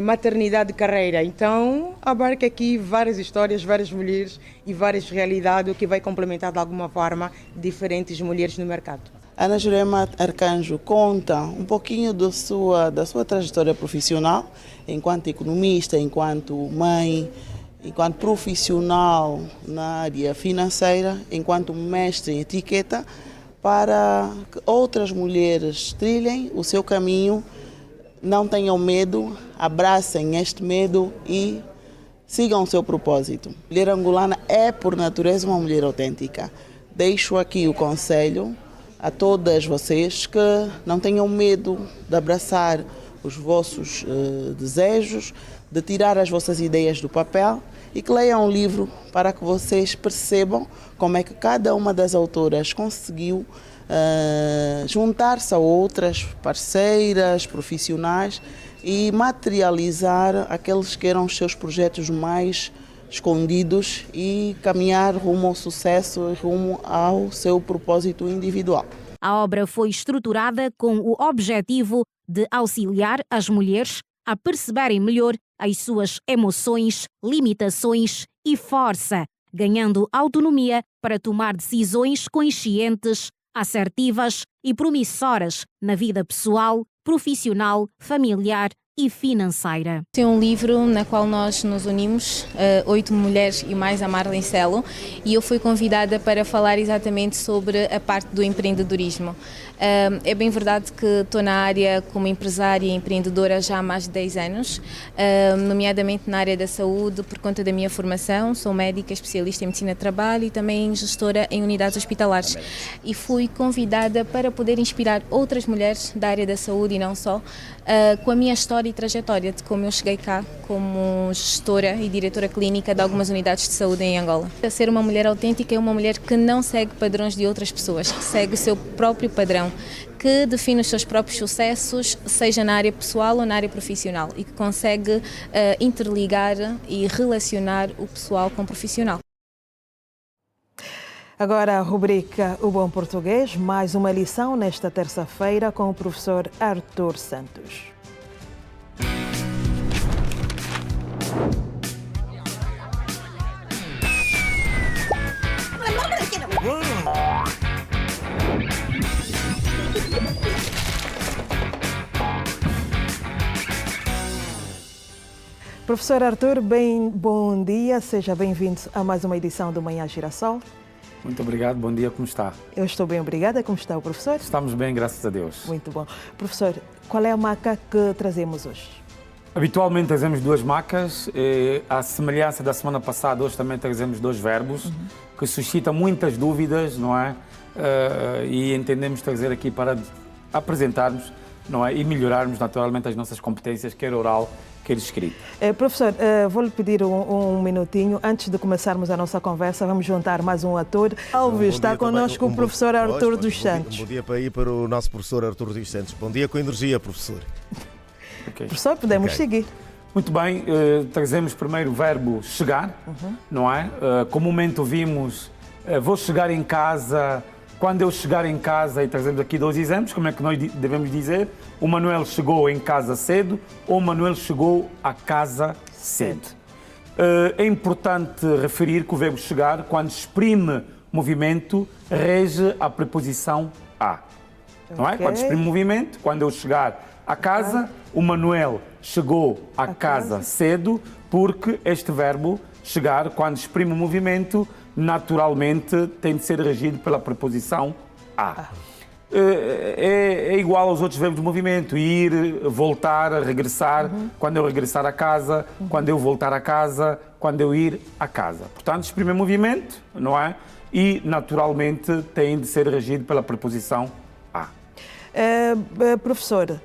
maternidade e carreira. Então, abarca aqui várias histórias, várias mulheres e várias realidades, o que vai complementar de alguma forma diferentes mulheres no mercado. Ana Jurema Arcanjo conta um pouquinho da sua trajetória profissional, enquanto economista, enquanto mãe, enquanto profissional na área financeira, enquanto mestre em etiqueta, para que outras mulheres trilhem o seu caminho, não tenham medo, abracem este medo e sigam o seu propósito. A mulher angolana é, por natureza, uma mulher autêntica. Deixo aqui o conselho a todas vocês que não tenham medo de abraçar os vossos desejos, de tirar as vossas ideias do papel e que leiam um livro para que vocês percebam como é que cada uma das autoras conseguiu juntar-se a outras parceiras, profissionais e materializar aqueles que eram os seus projetos mais escondidos e caminhar rumo ao sucesso e rumo ao seu propósito individual. A obra foi estruturada com o objetivo de auxiliar as mulheres a perceberem melhor as suas emoções, limitações e força, ganhando autonomia para tomar decisões conscientes, assertivas e promissoras na vida pessoal, profissional, familiar e financeira. É um livro na qual nós nos unimos, 8 mulheres e mais a Marlene Celo, e eu fui convidada para falar exatamente sobre a parte do empreendedorismo. É bem verdade que estou na área como empresária e empreendedora já há mais de 10 anos, nomeadamente na área da saúde, por conta da minha formação. Sou médica, especialista em medicina de trabalho e também gestora em unidades hospitalares. E fui convidada para poder inspirar outras mulheres da área da saúde e não só, com a minha história e trajetória de como eu cheguei cá como gestora e diretora clínica de algumas unidades de saúde em Angola. Ser uma mulher autêntica é uma mulher que não segue padrões de outras pessoas, que segue o seu próprio padrão, que define os seus próprios sucessos, seja na área pessoal ou na área profissional, e que consegue interligar e relacionar o pessoal com o profissional. Agora a rubrica O Bom Português, mais uma lição nesta terça-feira com o professor Artur Santos. Professor Artur, bom dia, seja bem-vindo a mais uma edição do Manhã Girassol. Muito obrigado, bom dia, como está? Eu estou bem, obrigada. Como está o professor? Estamos bem, graças a Deus. Muito bom. Professor, qual é a maca que trazemos hoje? Habitualmente trazemos 2 macas, à semelhança da semana passada, hoje também trazemos 2 verbos, que suscitam muitas dúvidas, não é? E entendemos trazer aqui para apresentarmos, não é? E melhorarmos naturalmente as nossas competências, quer oral, quer escrita. Professor, vou-lhe pedir um minutinho. Antes de começarmos a nossa conversa, vamos juntar mais um ator. Alves, está connosco o professor Artur dos Santos. Bom dia para o nosso professor Artur dos Santos. Bom dia com energia, professor. Okay. Professor, podemos seguir. Muito bem, trazemos primeiro o verbo chegar, não é? Comumente ouvimos, vou chegar em casa, quando eu chegar em casa, e trazemos aqui 2 exemplos, como é que nós devemos dizer? O Manuel chegou em casa cedo, ou o Manuel chegou a casa cedo. É importante referir que o verbo chegar, quando exprime movimento, rege a preposição a. Não é? Quando exprime movimento, quando eu chegar a casa, o Manuel chegou a casa cedo, porque este verbo chegar, quando exprime movimento, naturalmente tem de ser regido pela preposição a. É igual aos outros verbos de movimento, ir, voltar, regressar, quando eu regressar a casa, quando eu voltar a casa, quando eu ir a casa. Portanto, exprime movimento, não é? E, naturalmente, tem de ser regido pela preposição a. Professor,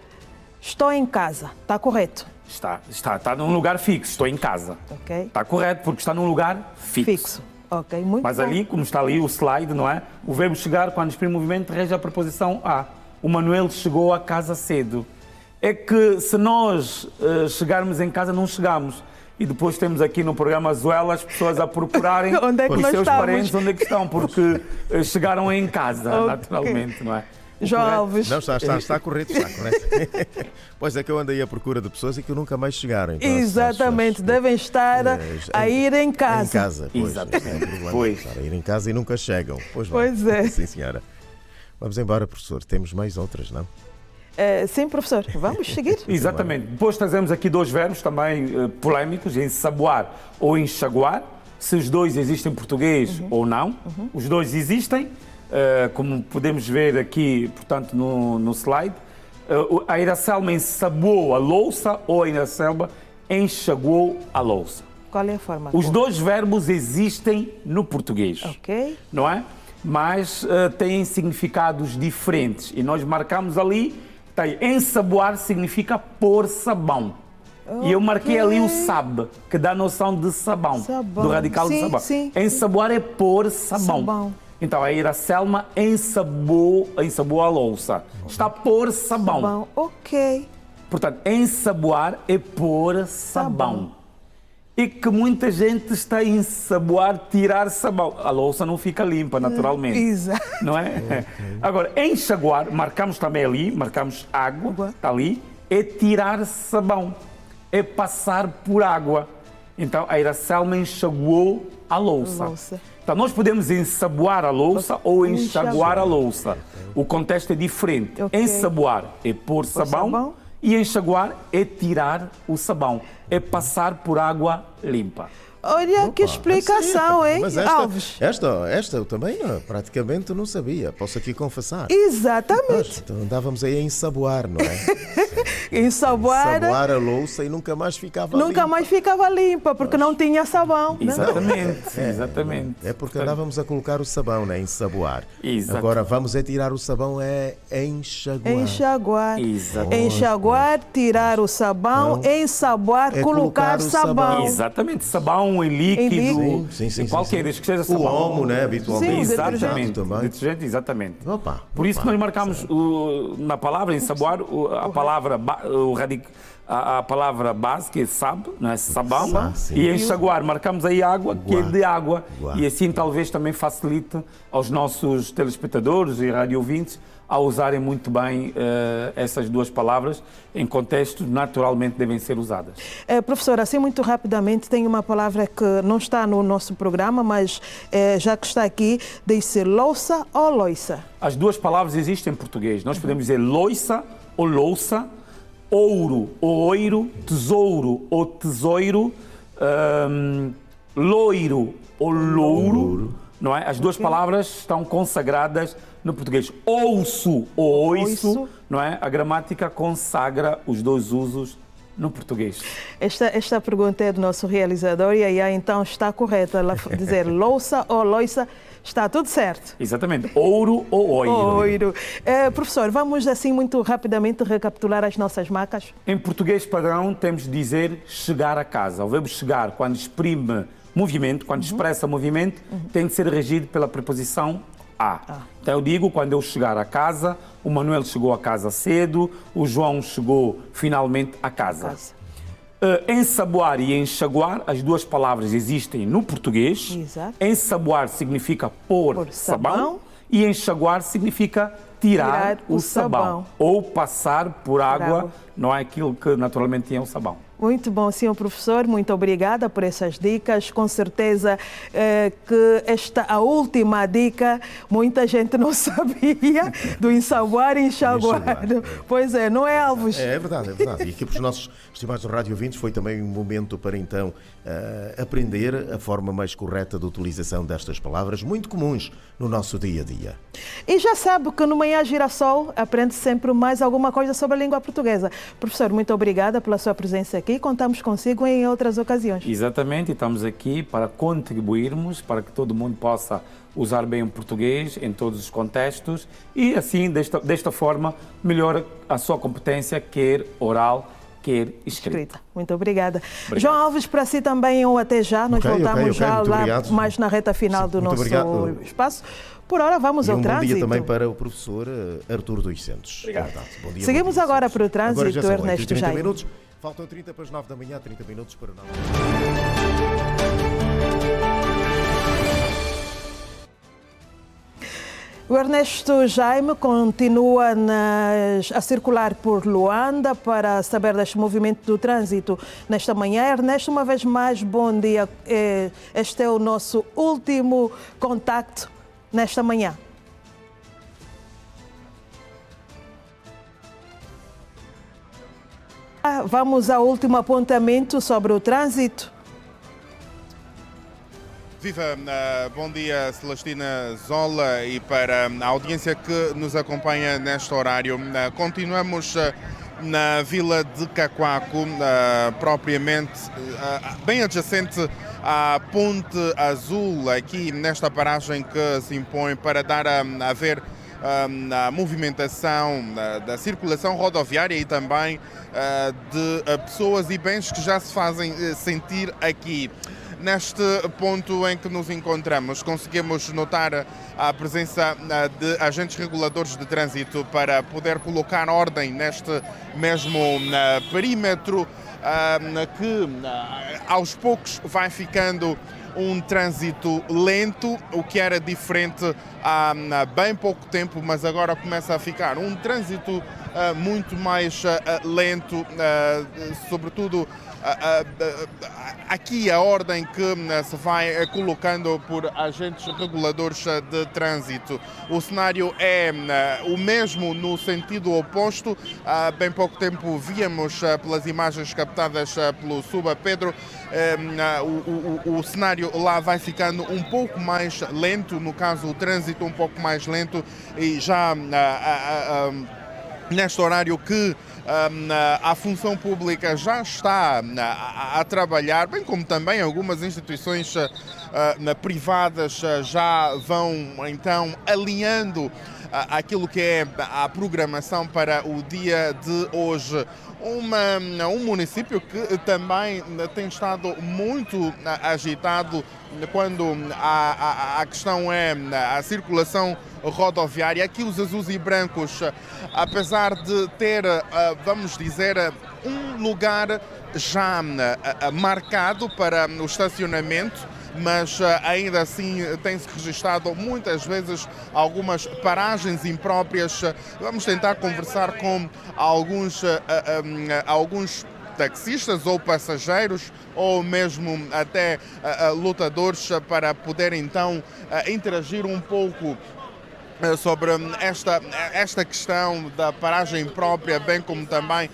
estou em casa, está correto? Está num lugar fixo, estou em casa. Okay. Está correto, porque está num lugar fixo. Ok, muito Mas bom. ali, como está ali o slide, não é? O verbo chegar, quando exprime movimento, rege a preposição a. O Manuel chegou a casa cedo. É que se nós chegarmos em casa, não chegamos. e depois temos aqui no programa Zuela as pessoas a procurarem onde é que os nós seus estamos? parentes onde é que estão, porque chegaram em casa, naturalmente, não é? João Alves. Não, está correto, está correto. Pois é que eu andei à procura de pessoas e que nunca mais chegaram. Então, exatamente, devem estar a ir em casa. Em casa, pois. Exatamente. É um problema, Pois. estar a ir em casa e nunca chegam. Pois é. Sim, senhora. Vamos embora, professor. Temos mais outras, não? Sim, professor. Vamos seguir. Exatamente. Depois trazemos aqui 2 verbos também polémicos, ensaboar ou enxaguar. Se os dois existem em português ou não. Os dois existem. Como podemos ver aqui, portanto, no slide, a Iracelma ensaboou a louça ou a Iracelma enxaguou a louça. Qual é a forma? Os 2 verbos existem no português, não é? Mas têm significados diferentes e nós marcamos ali, ensaboar significa pôr sabão. E eu marquei ali o sab, que dá noção de sabão, do radical de sabão. Sim. Ensaboar é pôr sabão. Então, a Iracelma ensaboou a louça. Está a pôr sabão. Ok. Portanto, ensaboar é pôr sabão. E que muita gente está a ensaboar, tirar sabão. A louça não fica limpa, naturalmente. Exato. Não é? Agora, enxaguar, marcamos também ali, marcamos água, está ali, é tirar sabão. É passar por água. Então, a Iracelma enxaguou a louça. Então, nós podemos ensaboar a louça ou enxaguar a louça. O contexto é diferente. Ensaboar é pôr sabão e enxaguar é tirar o sabão. É passar por água limpa. Olha que explicação, hein, mas Alves? Esta eu também praticamente não sabia, posso aqui confessar. Exatamente. Então andávamos aí a ensaboar, não é? Ensaboar a louça e nunca mais ficava limpa, porque não tinha sabão. Exatamente, exatamente. É porque andávamos a colocar o sabão, né? Ensaboar. Exato. Agora vamos tirar o sabão, é enxaguar. Enxaguar, tirar o sabão, ensaboar, colocar sabão. Exatamente, sabão em líquido, sim, qualquer desde que seja sabão. O homo, né, habitualmente. Sim, exatamente, detergente, exatamente. Por isso que nós marcamos na palavra ensaboar a palavra base, que é sab, não é? Sabão, e enxaguar, marcamos aí água, que é de água. E assim talvez também facilite aos nossos telespectadores e radioouvintes a usarem muito bem essas 2 palavras em contextos naturalmente devem ser usadas. Professor, assim muito rapidamente, tem uma palavra que não está no nosso programa, mas já que está aqui, diz-se louça ou loiça? As 2 palavras existem em português. Nós podemos dizer loiça ou louça, ouro ou oiro, tesouro ou tesouro, loiro ou louro, não é? As 2 palavras estão consagradas no português. Ouço ou oiço, não é? A gramática consagra os 2 usos no português. Esta pergunta é do nosso realizador e aí então está correto ela dizer louça ou loiça. Está tudo certo. Exatamente. Ouro ou oiro. Professor, vamos assim muito rapidamente recapitular as nossas marcas. Em português padrão temos de dizer chegar a casa. O verbo chegar, quando exprime movimento, quando expressa movimento, tem de ser regido pela preposição a. Então eu digo, quando eu chegar a casa, o Manuel chegou a casa cedo, o João chegou finalmente a casa. Ensaboar e enxaguar, as 2 palavras existem no português. Exato. Ensaboar significa pôr sabão e enxaguar significa tirar o sabão. Ou passar por água, não é aquilo que naturalmente tinha o sabão. Muito bom, senhor professor, muito obrigada por essas dicas. Com certeza que a última dica muita gente não sabia, do ensaboar e enxaguar. Pois é, não é, Alves? É verdade. E aqui para os nossos estimados radiovintes foi também um momento para então aprender a forma mais correta de utilização destas palavras muito comuns no nosso dia a dia. E já sabe que no Manhã Girassol aprende sempre mais alguma coisa sobre a língua portuguesa. Professor, muito obrigada pela sua presença aqui. Contamos consigo em outras ocasiões. Exatamente, estamos aqui para contribuirmos, para que todo mundo possa usar bem o português em todos os contextos e assim, desta forma, melhora a sua competência, quer oral, quer escrita. Muito obrigada. João Alves, para si também um até já. Nós voltamos já lá mais na reta final do nosso espaço. Por hora, vamos ao trânsito. Bom dia também para o professor Artur dos Santos. Obrigado. Bom dia, seguimos agora para o trânsito, Ernesto Jair. Faltam 30 para as 9 da manhã, 30 minutos para nós. O Ernesto Jaime continua a circular por Luanda para saber deste movimento do trânsito nesta manhã. Ernesto, uma vez mais, bom dia. Este é o nosso último contacto nesta manhã. Vamos ao último apontamento sobre o trânsito. Viva, bom dia Celestina Zola e para a audiência que nos acompanha neste horário. Continuamos na Vila de Cacoaco, propriamente bem adjacente à Ponte Azul, aqui nesta paragem que se impõe para dar a ver a movimentação da circulação rodoviária e também de pessoas e bens que já se fazem sentir aqui. Neste ponto em que nos encontramos, conseguimos notar a presença de agentes reguladores de trânsito para poder colocar ordem neste mesmo perímetro que aos poucos vai ficando um trânsito lento, o que era diferente há bem pouco tempo, mas agora começa a ficar um trânsito muito mais lento, sobretudo aqui a ordem que se vai colocando por agentes reguladores de trânsito. O cenário é o mesmo no sentido oposto. Há bem pouco tempo víamos pelas imagens captadas pelo Suba Pedro, o cenário lá vai ficando um pouco mais lento, no caso o trânsito um pouco mais lento, e já neste horário que a função pública já está a trabalhar, bem como também algumas instituições privadas já vão então alinhando aquilo que é a programação para o dia de hoje. Um município que também tem estado muito agitado quando a questão é a circulação rodoviária. Aqui os azuis e brancos, apesar de ter, vamos dizer, um lugar já marcado para o estacionamento, mas ainda assim tem-se registrado muitas vezes algumas paragens impróprias. Vamos tentar conversar com alguns taxistas ou passageiros ou mesmo até lutadores para poder então interagir um pouco sobre esta questão da paragem própria, bem como também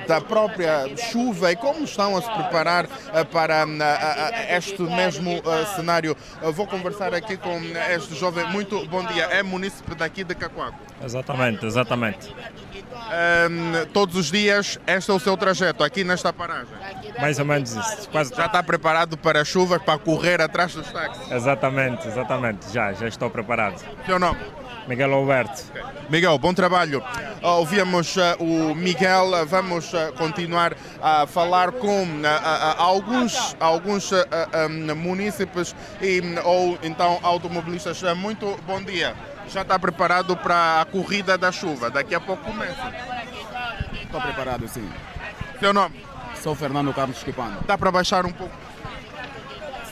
da própria chuva e como estão a se preparar para este mesmo cenário. Eu vou conversar aqui com este jovem. Muito bom dia, é munícipe daqui de Cacoaco? Exatamente, exatamente. Todos os dias este é o seu trajeto aqui nesta paragem? Mais ou menos isso. Quase. Já está preparado para chuvas, para correr atrás dos táxis? Exatamente, exatamente. Já estou preparado. Seu nome? Miguel Alberto. Miguel, bom trabalho. Ouvimos o Miguel, vamos continuar a falar com alguns munícipes ou então automobilistas. Muito bom dia. Já está preparado para a corrida da chuva? Daqui a pouco começa. Estou preparado, sim. Seu nome? Sou Fernando Carlos Esquipano. Dá para baixar um pouco?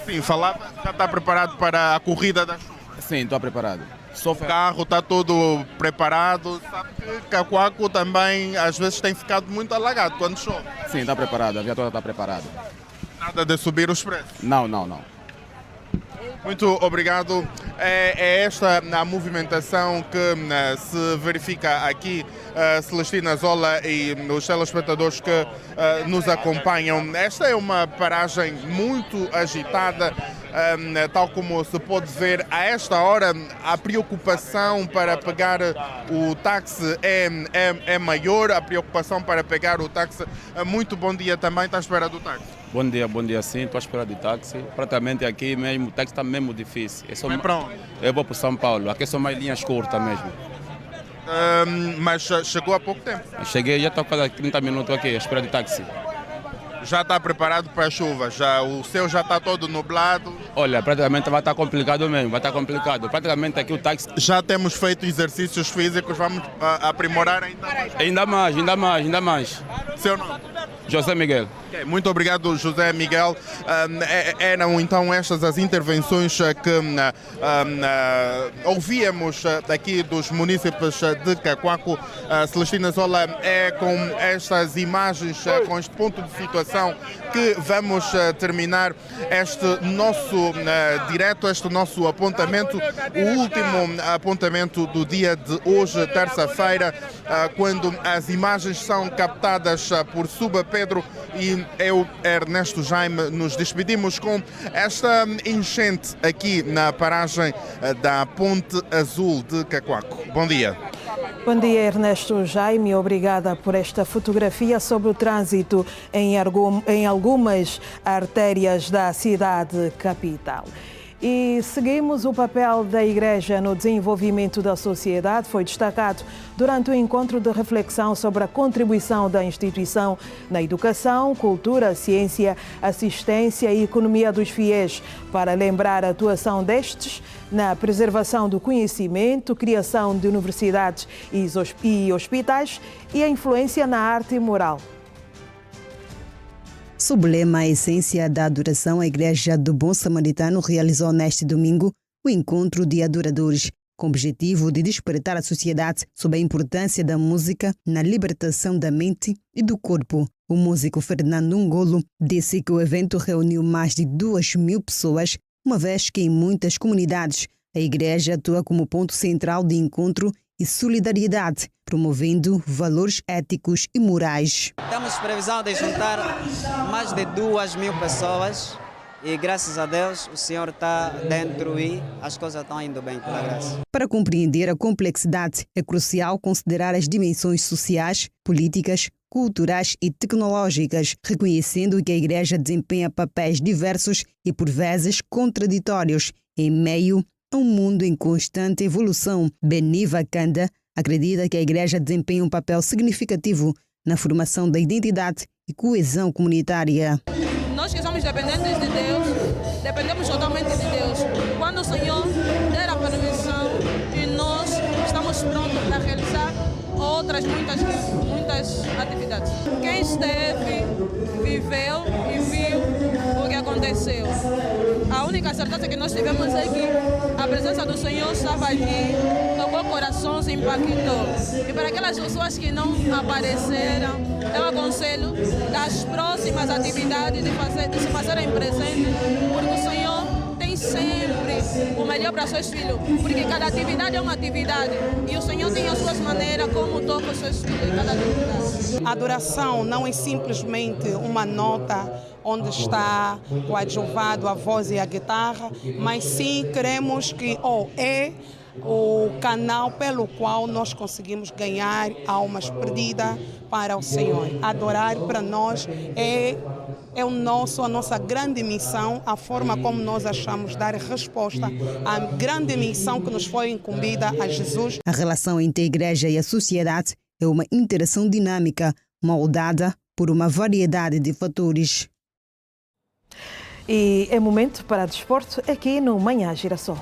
Sim, falava. Já está preparado para a corrida da chuva? Sim, estou preparado. O carro está todo preparado. Sabe que Cacoaco também às vezes tem ficado muito alagado quando chove. Sim, está preparado. A viatura está preparada. Nada de subir os preços? Não. Muito obrigado. É esta a movimentação que se verifica aqui, Celestina Zola e os telespectadores que nos acompanham. Esta é uma paragem muito agitada, tal como se pode ver a esta hora. A preocupação para pegar o táxi é maior, a preocupação para pegar o táxi. Muito bom dia também, está à espera do táxi? Bom dia sim, estou à espera de táxi. Praticamente aqui mesmo, o táxi está mesmo difícil. Vai para onde? Eu vou para São Paulo, aqui são mais linhas curtas mesmo. Mas chegou há pouco tempo? Cheguei, já estou quase 30 minutos aqui, à espera de táxi. Já está preparado para a chuva? O céu já está todo nublado? Olha, praticamente vai estar complicado mesmo, vai estar complicado. Praticamente aqui o táxi... Já temos feito exercícios físicos, vamos aprimorar ainda mais? Ainda mais. Seu nome? José Miguel. Okay, muito obrigado, José Miguel. Eram então estas as intervenções que ouvíamos aqui dos munícipes de Cacoaco. Celestina Zola, é com estas imagens, com este ponto de situação, que vamos terminar este nosso direto, este nosso apontamento, o último apontamento do dia de hoje, terça-feira, quando as imagens são captadas por Suba Pedro e eu, Ernesto Jaime, nos despedimos com esta enchente aqui na paragem da Ponte Azul de Cacoaco. Bom dia. Bom dia, Ernesto Jaime. Obrigada por esta fotografia sobre o trânsito em algumas artérias da cidade capital. E seguimos. O papel da Igreja no desenvolvimento da sociedade foi destacado durante o encontro de reflexão sobre a contribuição da instituição na educação, cultura, ciência, assistência e economia dos fiéis, para lembrar a atuação destes na preservação do conhecimento, criação de universidades e hospitais e a influência na arte moral. Sob o lema A Essência da Adoração, a Igreja do Bom Samaritano realizou neste domingo o encontro de adoradores, com o objetivo de despertar a sociedade sobre a importância da música na libertação da mente e do corpo. O músico Fernando Ngolo disse que o evento reuniu mais de 2.000 pessoas, uma vez que em muitas comunidades a Igreja atua como ponto central de encontro e solidariedade, promovendo valores éticos e morais. Temos previsão de juntar mais de 2.000 pessoas e, graças a Deus, o Senhor está dentro e as coisas estão indo bem, pela graça. Para compreender a complexidade, é crucial considerar as dimensões sociais, políticas, culturais e tecnológicas, reconhecendo que a Igreja desempenha papéis diversos e, por vezes, contraditórios em meio a um mundo em constante evolução. Beniva Kanda acredita que a Igreja desempenha um papel significativo na formação da identidade e coesão comunitária. Nós que somos dependentes de Deus, dependemos totalmente de Deus. Quando o Senhor der a permissão e nós estamos prontos para realizar outras muitas atividades. Quem esteve, viveu e viu o que aconteceu. A única certeza que nós tivemos é que a presença do Senhor estava aqui, tocou corações, impactou. E para aquelas pessoas que não apareceram, eu aconselho das próximas atividades de se fazerem presentes, porque o Senhor tem sempre o melhor para seus filhos, porque cada atividade é uma atividade e o Senhor tem as suas maneiras como toca os seus filhos em cada atividade. A adoração não é simplesmente uma nota onde está coadjuvado a voz e a guitarra, mas sim queremos que é o canal pelo qual nós conseguimos ganhar almas perdidas para o Senhor. Adorar para nós é a nossa grande missão, a forma como nós achamos dar resposta à grande missão que nos foi incumbida a Jesus. A relação entre a Igreja e a sociedade é uma interação dinâmica, moldada por uma variedade de fatores. E é momento para desporto aqui no Manhã Girassol.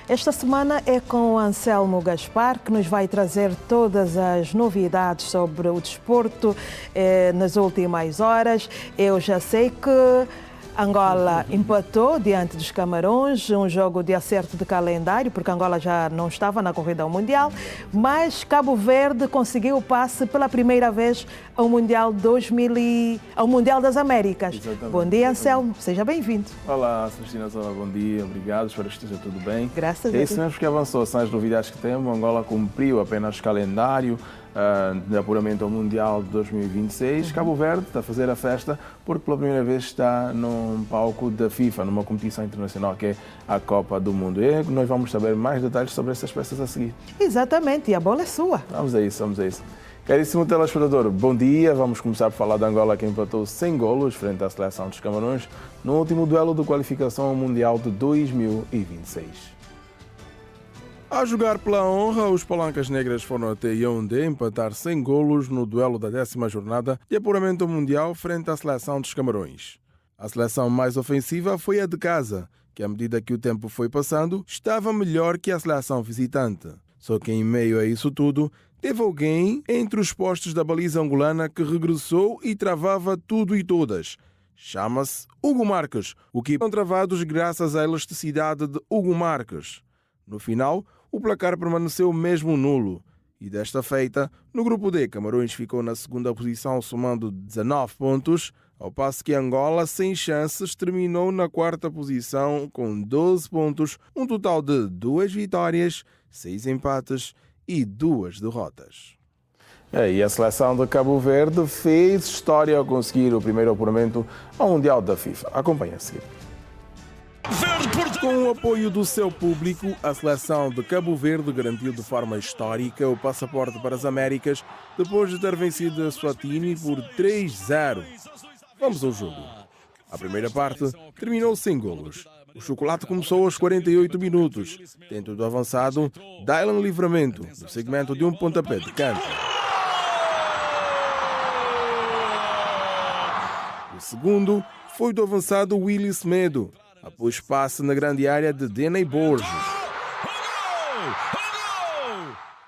Esta semana é com o Anselmo Gaspar, que nos vai trazer todas as novidades sobre o desporto nas últimas horas. Eu já sei que Angola empatou diante dos Camarões, um jogo de acerto de calendário, porque Angola já não estava na corrida ao Mundial, mas Cabo Verde conseguiu o passe pela primeira vez ao Mundial ao Mundial das Américas. Exatamente. Bom dia, Anselmo, seja bem-vindo. Olá, Celestina Zola, bom dia, obrigado, espero que esteja tudo bem. Graças a Deus. É isso mesmo que avançou, são as novidades que temos. Angola cumpriu apenas calendário de apuramento ao Mundial de 2026. Cabo Verde está a fazer a festa porque pela primeira vez está num palco da FIFA, numa competição internacional que é a Copa do Mundo. E nós vamos saber mais detalhes sobre essas peças a seguir. Exatamente, e a bola é sua. Vamos a isso, vamos a isso. Caríssimo telespectador, bom dia. Vamos começar por falar da Angola, que empatou 100 golos frente à seleção dos Camarões no último duelo de qualificação ao Mundial de 2026. A jogar pela honra, os Palancas Negras foram até Yaoundé empatar 100 golos no duelo da 10ª jornada de apuramento mundial frente à seleção dos Camarões. A seleção mais ofensiva foi a de casa, que à medida que o tempo foi passando, estava melhor que a seleção visitante. Só que em meio a isso tudo, teve alguém entre os postos da baliza angolana que regressou e travava tudo e todas. Chama-se Hugo Marques, o que foram travados graças à elasticidade de Hugo Marques. No final, o placar permaneceu mesmo nulo. E desta feita, no grupo D, Camarões ficou na segunda posição somando 19 pontos, ao passo que Angola, sem chances, terminou na quarta posição com 12 pontos, um total de 2 vitórias, 6 empates e 2 derrotas. E a seleção de Cabo Verde fez história ao conseguir o primeiro apuramento ao Mundial da FIFA. Acompanhe a seguir. Com o apoio do seu público, a seleção de Cabo Verde garantiu de forma histórica o passaporte para as Américas depois de ter vencido a Eswatini por 3-0. Vamos ao jogo. A primeira parte terminou sem golos. O chocolate começou aos 48 minutos. Dentro do avançado, Dylan Livramento, no segmento de um pontapé de canto. O segundo foi do avançado Willy Semedo, após passe na grande área de Deney Borges.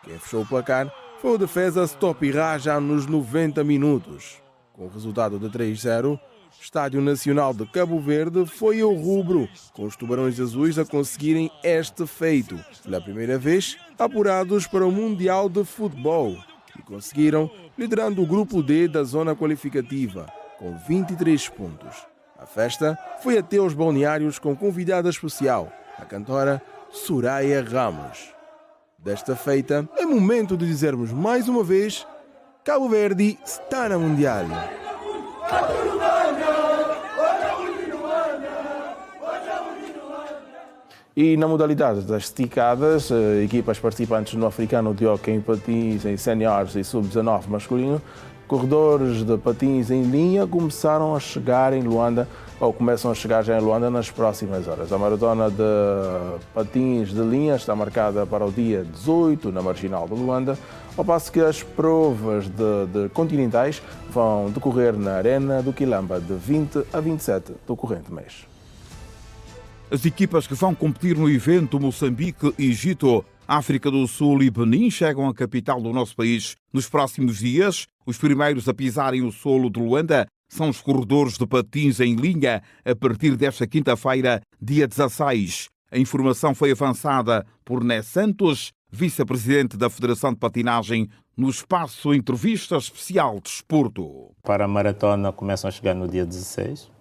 Quem fechou o placar foi o defesa Stopirá já nos 90 minutos. Com o resultado de 3-0, o Estádio Nacional de Cabo Verde foi ao rubro, com os Tubarões Azuis a conseguirem este feito. Pela primeira vez, apurados para o Mundial de Futebol, e conseguiram, liderando o grupo D da zona qualificativa, com 23 pontos. A festa foi até aos balneários com convidada especial, a cantora Soraya Ramos. Desta feita, é momento de dizermos mais uma vez: Cabo Verde está na Mundial. E na modalidade das esticadas, equipas participantes no Africano de Hóquei em patins em séniores e sub-19 masculino, corredores de patins em linha começam a chegar em Luanda, ou começam a chegar já em Luanda nas próximas horas. A maratona de patins de linha está marcada para o dia 18 na Marginal de Luanda, ao passo que as provas de continentais vão decorrer na Arena do Quilamba de 20 a 27 do corrente mês. As equipas que vão competir no evento Moçambique, Egito, África do Sul e Benin chegam à capital do nosso país nos próximos dias. Os primeiros a pisarem o solo de Luanda são os corredores de patins em linha a partir desta quinta-feira, dia 16. A informação foi avançada por Né Santos, vice-presidente da Federação de Patinagem, no espaço Entrevista Especial de Desporto. Para a maratona começam a chegar no dia 16,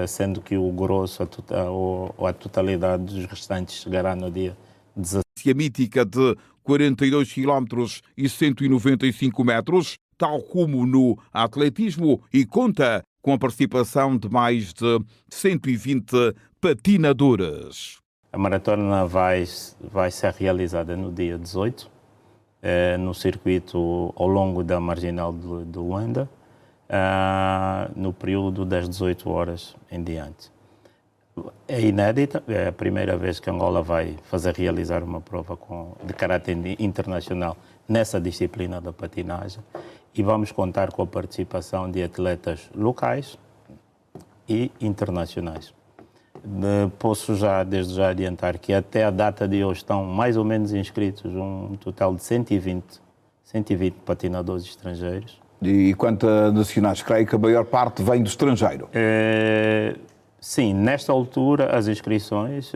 sendo que o grosso, a totalidade dos restantes chegará no dia 17. A mítica de 42 km e 195 metros, tal como no atletismo, e conta com a participação de mais de 120 patinadoras. A maratona vai ser realizada no dia 18, no circuito ao longo da Marginal de Luanda, no período das 18 horas em diante. É inédita, é a primeira vez que Angola vai realizar uma prova de caráter internacional nessa disciplina da patinagem, e vamos contar com a participação de atletas locais e internacionais. Posso desde já adiantar que até a data de hoje estão mais ou menos inscritos um total de 120 patinadores estrangeiros. E quanto a nacionais, creio que a maior parte vem do estrangeiro. Sim, nesta altura as inscrições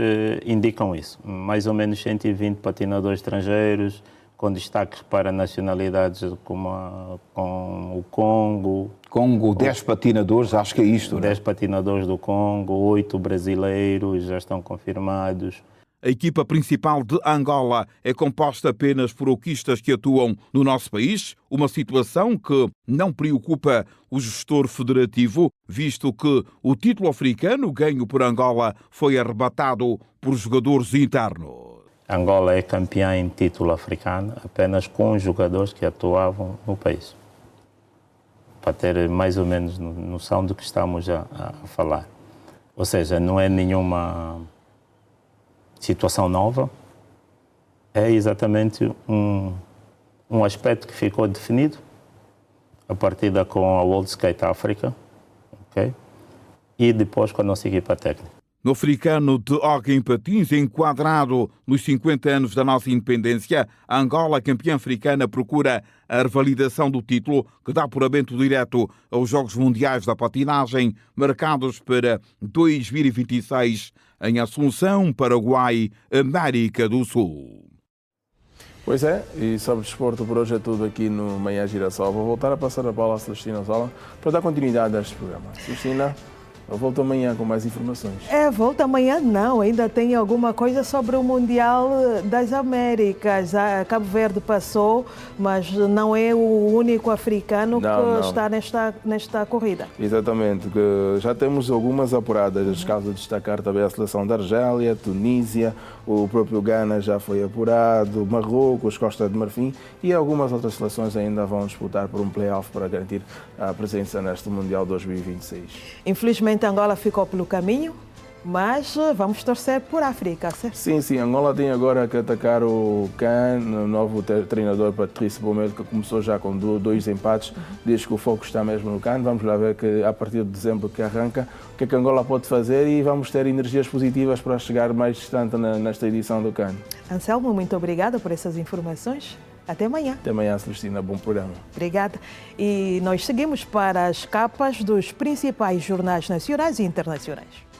indicam isso. Mais ou menos 120 patinadores estrangeiros, com destaque para nacionalidades como o Congo. Congo, 10 patinadores, acho que é isto, 10 patinadores do Congo, 8 brasileiros já estão confirmados. A equipa principal de Angola é composta apenas por hoquistas que atuam no nosso país, uma situação que não preocupa o gestor federativo, visto que o título africano ganho por Angola foi arrebatado por jogadores internos. Angola é campeã em título africano apenas com os jogadores que atuavam no país, para ter mais ou menos noção do que estamos a falar. Ou seja, não é nenhuma situação nova, é exatamente um aspecto que ficou definido a partir com a World Skate Africa, okay? E depois com a nossa equipa técnica. No africano de hóquei em patins, enquadrado nos 50 anos da nossa independência, a Angola, campeã africana, procura a revalidação do título que dá apuramento direto aos Jogos Mundiais da Patinagem, marcados para 2026 em Assunção, Paraguai, América do Sul. Pois é, e sobre desporto por hoje é tudo aqui no Manhã Girassol. Vou voltar a passar a bola à Celestina Zola para dar continuidade a este programa. Celestina, eu volto amanhã com mais informações. Volta amanhã não, ainda tem alguma coisa sobre o Mundial das Américas. Cabo Verde passou, mas não é o único africano que está nesta corrida. Exatamente, que já temos algumas apuradas, caso de destacar também a seleção da Argélia, Tunísia, o próprio Ghana já foi apurado, Marrocos, Costa de Marfim e algumas outras seleções ainda vão disputar por um play-off para garantir a presença neste Mundial 2026. Infelizmente Angola ficou pelo caminho, mas vamos torcer por África, certo? Sim, Angola tem agora que atacar o CAN, o novo treinador Patrício Bomelo, que começou já com 2 empates, diz que o foco está mesmo no CAN. Vamos lá ver que a partir de dezembro que arranca, o que é que Angola pode fazer e vamos ter energias positivas para chegar mais distante nesta edição do CAN. Anselmo, muito obrigada por essas informações. Até amanhã. Até amanhã, Celestina. Bom programa. Obrigada. E nós seguimos para as capas dos principais jornais nacionais e internacionais.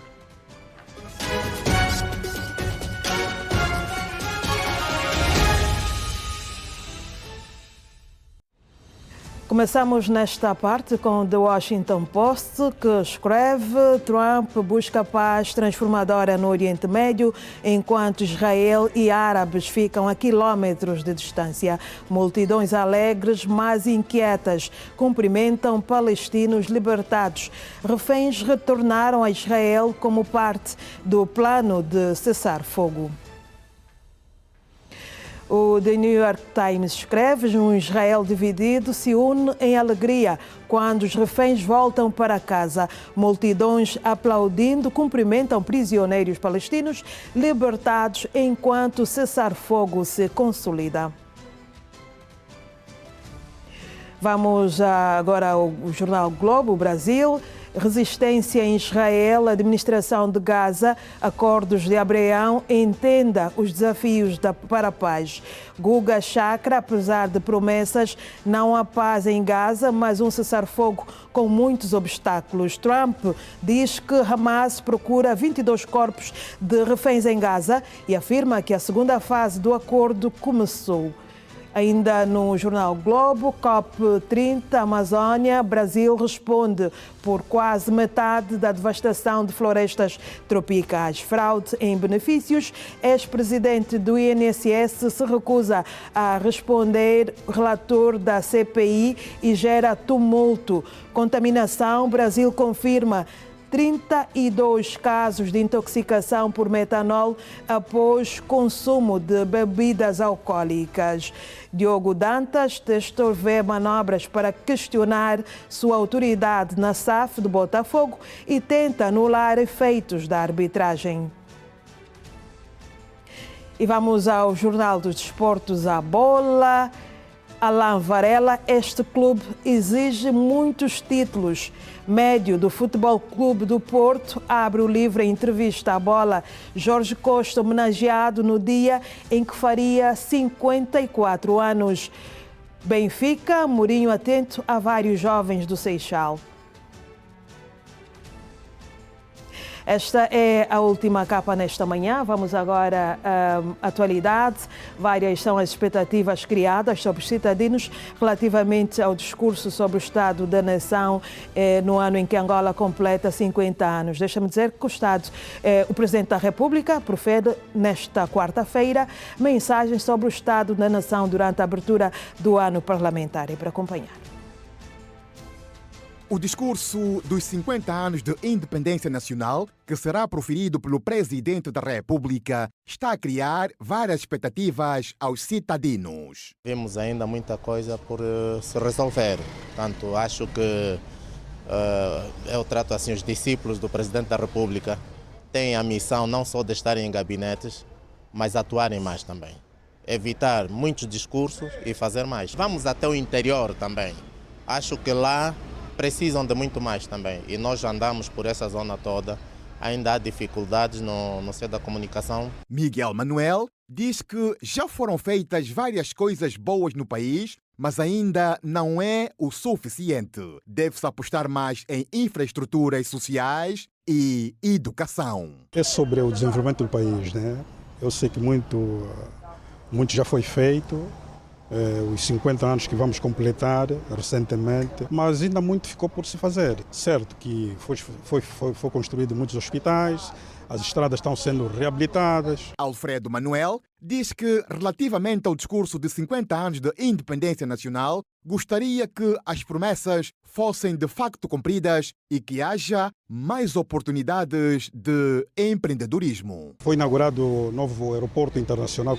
Começamos nesta parte com The Washington Post, que escreve: Trump busca paz transformadora no Oriente Médio, enquanto Israel e árabes ficam a quilómetros de distância. Multidões alegres, mas inquietas, cumprimentam palestinos libertados. Reféns retornaram a Israel como parte do plano de cessar-fogo. O The New York Times escreve: um Israel dividido se une em alegria quando os reféns voltam para casa. Multidões aplaudindo cumprimentam prisioneiros palestinos libertados enquanto o cessar-fogo se consolida. Vamos agora ao jornal Globo, Brasil. Resistência em Israel, administração de Gaza, acordos de Abraão, entenda os desafios para a paz. Guga Chakra, apesar de promessas, não há paz em Gaza, mas um cessar-fogo com muitos obstáculos. Trump diz que Hamas procura 22 corpos de reféns em Gaza e afirma que a segunda fase do acordo começou. Ainda no jornal Globo, COP30, Amazônia, Brasil responde por quase metade da devastação de florestas tropicais. Fraude em benefícios. Ex-presidente do INSS se recusa a responder, relator da CPI, e gera tumulto. Contaminação. Brasil confirma 32 casos de intoxicação por metanol após consumo de bebidas alcoólicas. Diogo Dantas testou manobras para questionar sua autoridade na SAF de Botafogo e tenta anular efeitos da arbitragem. E vamos ao Jornal dos Desportos, à bola. Alain Varela: este clube exige muitos títulos. Médio do Futebol Clube do Porto abre o livro em entrevista à bola. Jorge Costa homenageado no dia em que faria 54 anos. Benfica, Mourinho atento a vários jovens do Seixal. Esta é a última capa nesta manhã. Vamos agora à atualidade. Várias são as expectativas criadas sobre os cidadãos relativamente ao discurso sobre o Estado da Nação no ano em que Angola completa 50 anos. Deixa-me dizer que o Presidente da República profere nesta quarta-feira mensagens sobre o Estado da Nação durante a abertura do ano parlamentar. E para acompanhar. O discurso dos 50 anos de independência nacional, que será proferido pelo Presidente da República, está a criar várias expectativas aos cidadãos. Vemos ainda muita coisa por se resolver. Portanto, acho que eu trato assim os discípulos do Presidente da República têm a missão não só de estarem em gabinetes, mas atuarem mais também. Evitar muitos discursos e fazer mais. Vamos até o interior também. Acho que lá precisam de muito mais também e nós já andamos por essa zona toda ainda há dificuldades no seio da comunicação. Miguel Manuel diz que já foram feitas várias coisas boas no país, mas ainda não é o suficiente. Deve-se apostar mais em infraestruturas sociais e educação. É sobre o desenvolvimento do país, né? Eu sei que muito já foi feito, os 50 anos que vamos completar recentemente, mas ainda muito ficou por se fazer. Certo que foi construído muitos hospitais, as estradas estão sendo reabilitadas. Alfredo Manuel diz que, relativamente ao discurso de 50 anos de independência nacional, gostaria que as promessas fossem de facto cumpridas e que haja mais oportunidades de empreendedorismo. Foi inaugurado o novo aeroporto internacional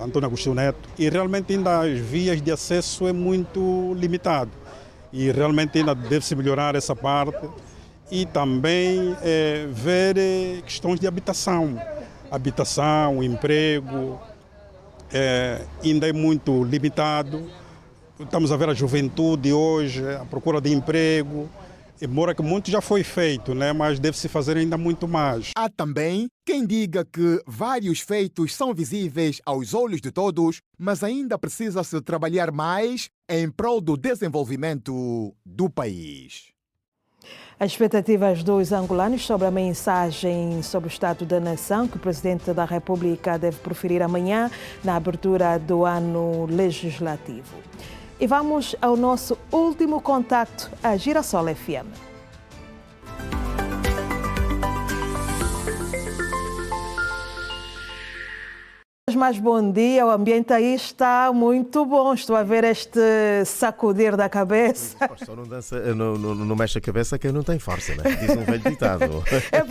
Antônio Agostinho Neto e realmente ainda as vias de acesso é muito limitado e realmente ainda deve-se melhorar essa parte. E também ver questões de habitação, emprego, ainda é muito limitado. Estamos a ver a juventude hoje, a procura de emprego, embora que muito já foi feito, né? Mas deve-se fazer ainda muito mais. Há também quem diga que vários feitos são visíveis aos olhos de todos, mas ainda precisa-se trabalhar mais em prol do desenvolvimento do país. As expectativas dos angolanos sobre a mensagem sobre o Estado da Nação que o Presidente da República deve proferir amanhã na abertura do ano legislativo. E vamos ao nosso último contacto, a Girassol FM. Mais bom dia, o ambiente aí está muito bom. Estou a ver este sacudir da cabeça. Só não dança, não mexe a cabeça quem não tem força, né? Diz um velho ditado.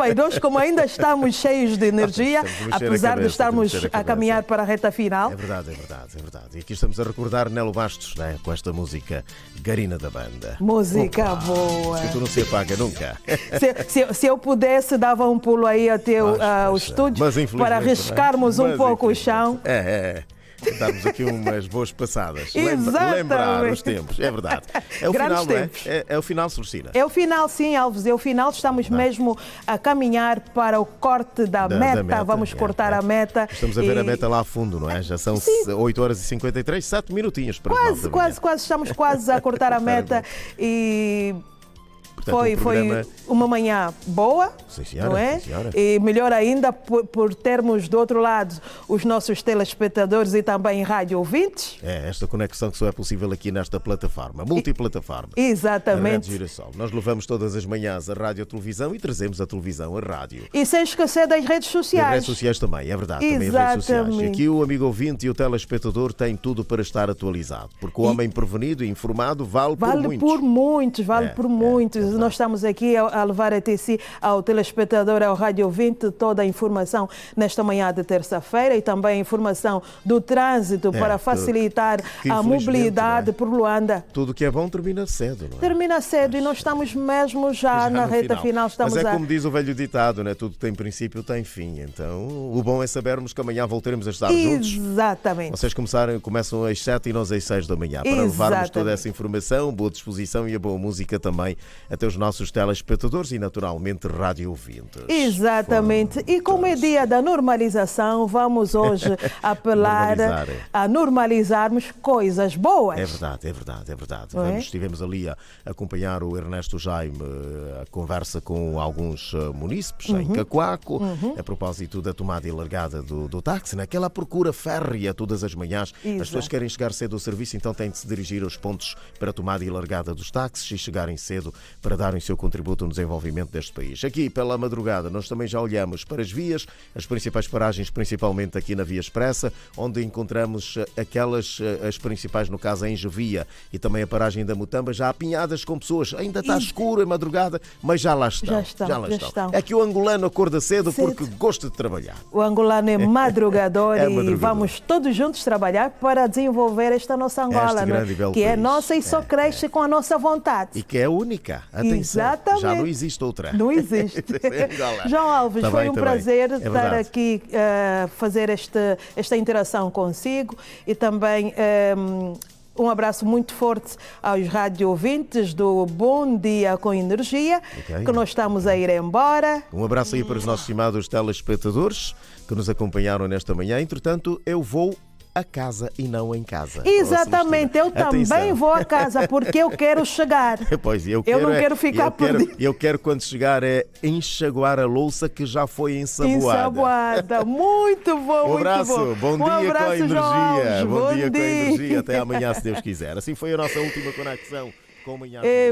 E nós, como ainda estamos cheios de energia, apesar de estarmos a caminhar para a reta final. É verdade. E aqui estamos a recordar Nelo Bastos, né? Com esta música Garina da Banda. Música boa. Que tu não se apaga nunca. Se eu pudesse, dava um pulo aí até o estúdio para arriscarmos um pouco o chão. Darmos aqui umas boas passadas. Exatamente. Lembrar os tempos, é verdade. É o Grandes final, não é? tempos. É o final, Celestina. É o final, sim, Alves. É o final. Estamos mesmo a caminhar para o corte da meta. Vamos cortar a meta. Estamos a ver a meta lá a fundo, não é? Já são 8 horas e 53, 7 minutinhos para quase. Estamos quase a cortar a meta e... Portanto, foi uma manhã boa, sim, senhora, não é? Sim, senhora. E melhor ainda por termos do outro lado os nossos telespectadores e também rádio ouvintes. É esta conexão que só é possível aqui nesta plataforma, multiplataforma. Exatamente. A Rádio Girassol. Nós levamos todas as manhãs a rádio e a televisão e trazemos a televisão a rádio. E sem esquecer das redes sociais. Das redes sociais também, é verdade. Também as redes sociais. E aqui o amigo ouvinte e o telespectador têm tudo para estar atualizado. Porque o homem prevenido e informado vale por muitos. Vale por muitos. Nós estamos aqui a levar até si, ao telespectador, ao rádio ouvinte, toda a informação nesta manhã de terça-feira e também a informação do trânsito para facilitar a mobilidade por Luanda. Tudo que é bom termina cedo, não é? Termina cedo e nós estamos mesmo já na reta final. Mas é como diz o velho ditado, né? Tudo tem princípio, tem fim. Então, o bom é sabermos que amanhã voltaremos a estar juntos. Exatamente. Vocês começam às 7 e nós às 6 da manhã para levarmos toda essa informação, boa disposição e a boa música também até os nossos telespectadores e, naturalmente, rádio ouvintes. Exatamente. E como é dia da normalização, vamos hoje apelar a normalizarmos coisas boas. É verdade. Estivemos ali a acompanhar o Ernesto Jaime, a conversa com alguns munícipes em Cacoaco, a propósito da tomada e largada do táxi, naquela procura férrea todas as manhãs. As pessoas querem chegar cedo ao serviço, então têm de se dirigir aos pontos para a tomada e largada dos táxis e chegarem cedo para darem seu contributo no desenvolvimento deste país. Aqui, pela madrugada, nós também já olhamos para as vias, as principais paragens, principalmente aqui na Via Expressa, onde encontramos as principais, no caso, a Engevia e também a paragem da Mutamba, já apinhadas com pessoas. Ainda está escuro a madrugada, mas já lá estão. Já lá estão. É que o angolano acorda cedo porque gosta de trabalhar. O angolano é madrugador e vamos todos juntos trabalhar para desenvolver esta nossa Angola, que é nossa e só cresce com a nossa vontade. E que é única. Atenção. Exatamente. Já não existe outra. Não existe. João Alves, foi um prazer estar aqui fazer esta interação consigo e também Um abraço muito forte aos rádio ouvintes do Bom Dia com Energia, que nós estamos a ir embora. Um abraço aí para os nossos estimados telespectadores que nos acompanharam nesta manhã. Entretanto, eu vou a casa e não em casa. Exatamente, eu também vou a casa porque eu quero chegar. Pois, eu não quero ficar perdido. Eu quero, quando chegar, enxaguar a louça que já foi ensaboada. Muito bom, um abraço, muito bom. Bom dia com a energia. Jorge, bom dia com a energia. Até amanhã, se Deus quiser. Assim foi a nossa última conexão.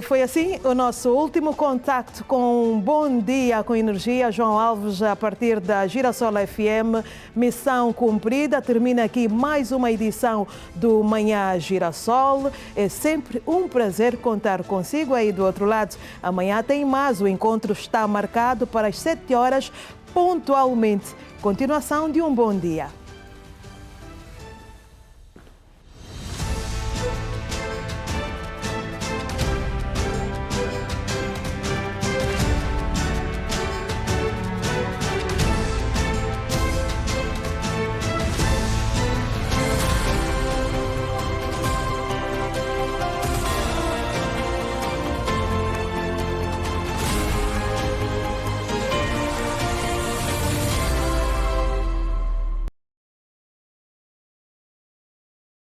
Foi assim o nosso último contacto com Bom Dia com Energia. João Alves, a partir da Girassol FM, missão cumprida. Termina aqui mais uma edição do Manhã Girassol. É sempre um prazer contar consigo aí do outro lado. Amanhã tem mais. O encontro está marcado para as 7 horas pontualmente. Continuação de um bom dia.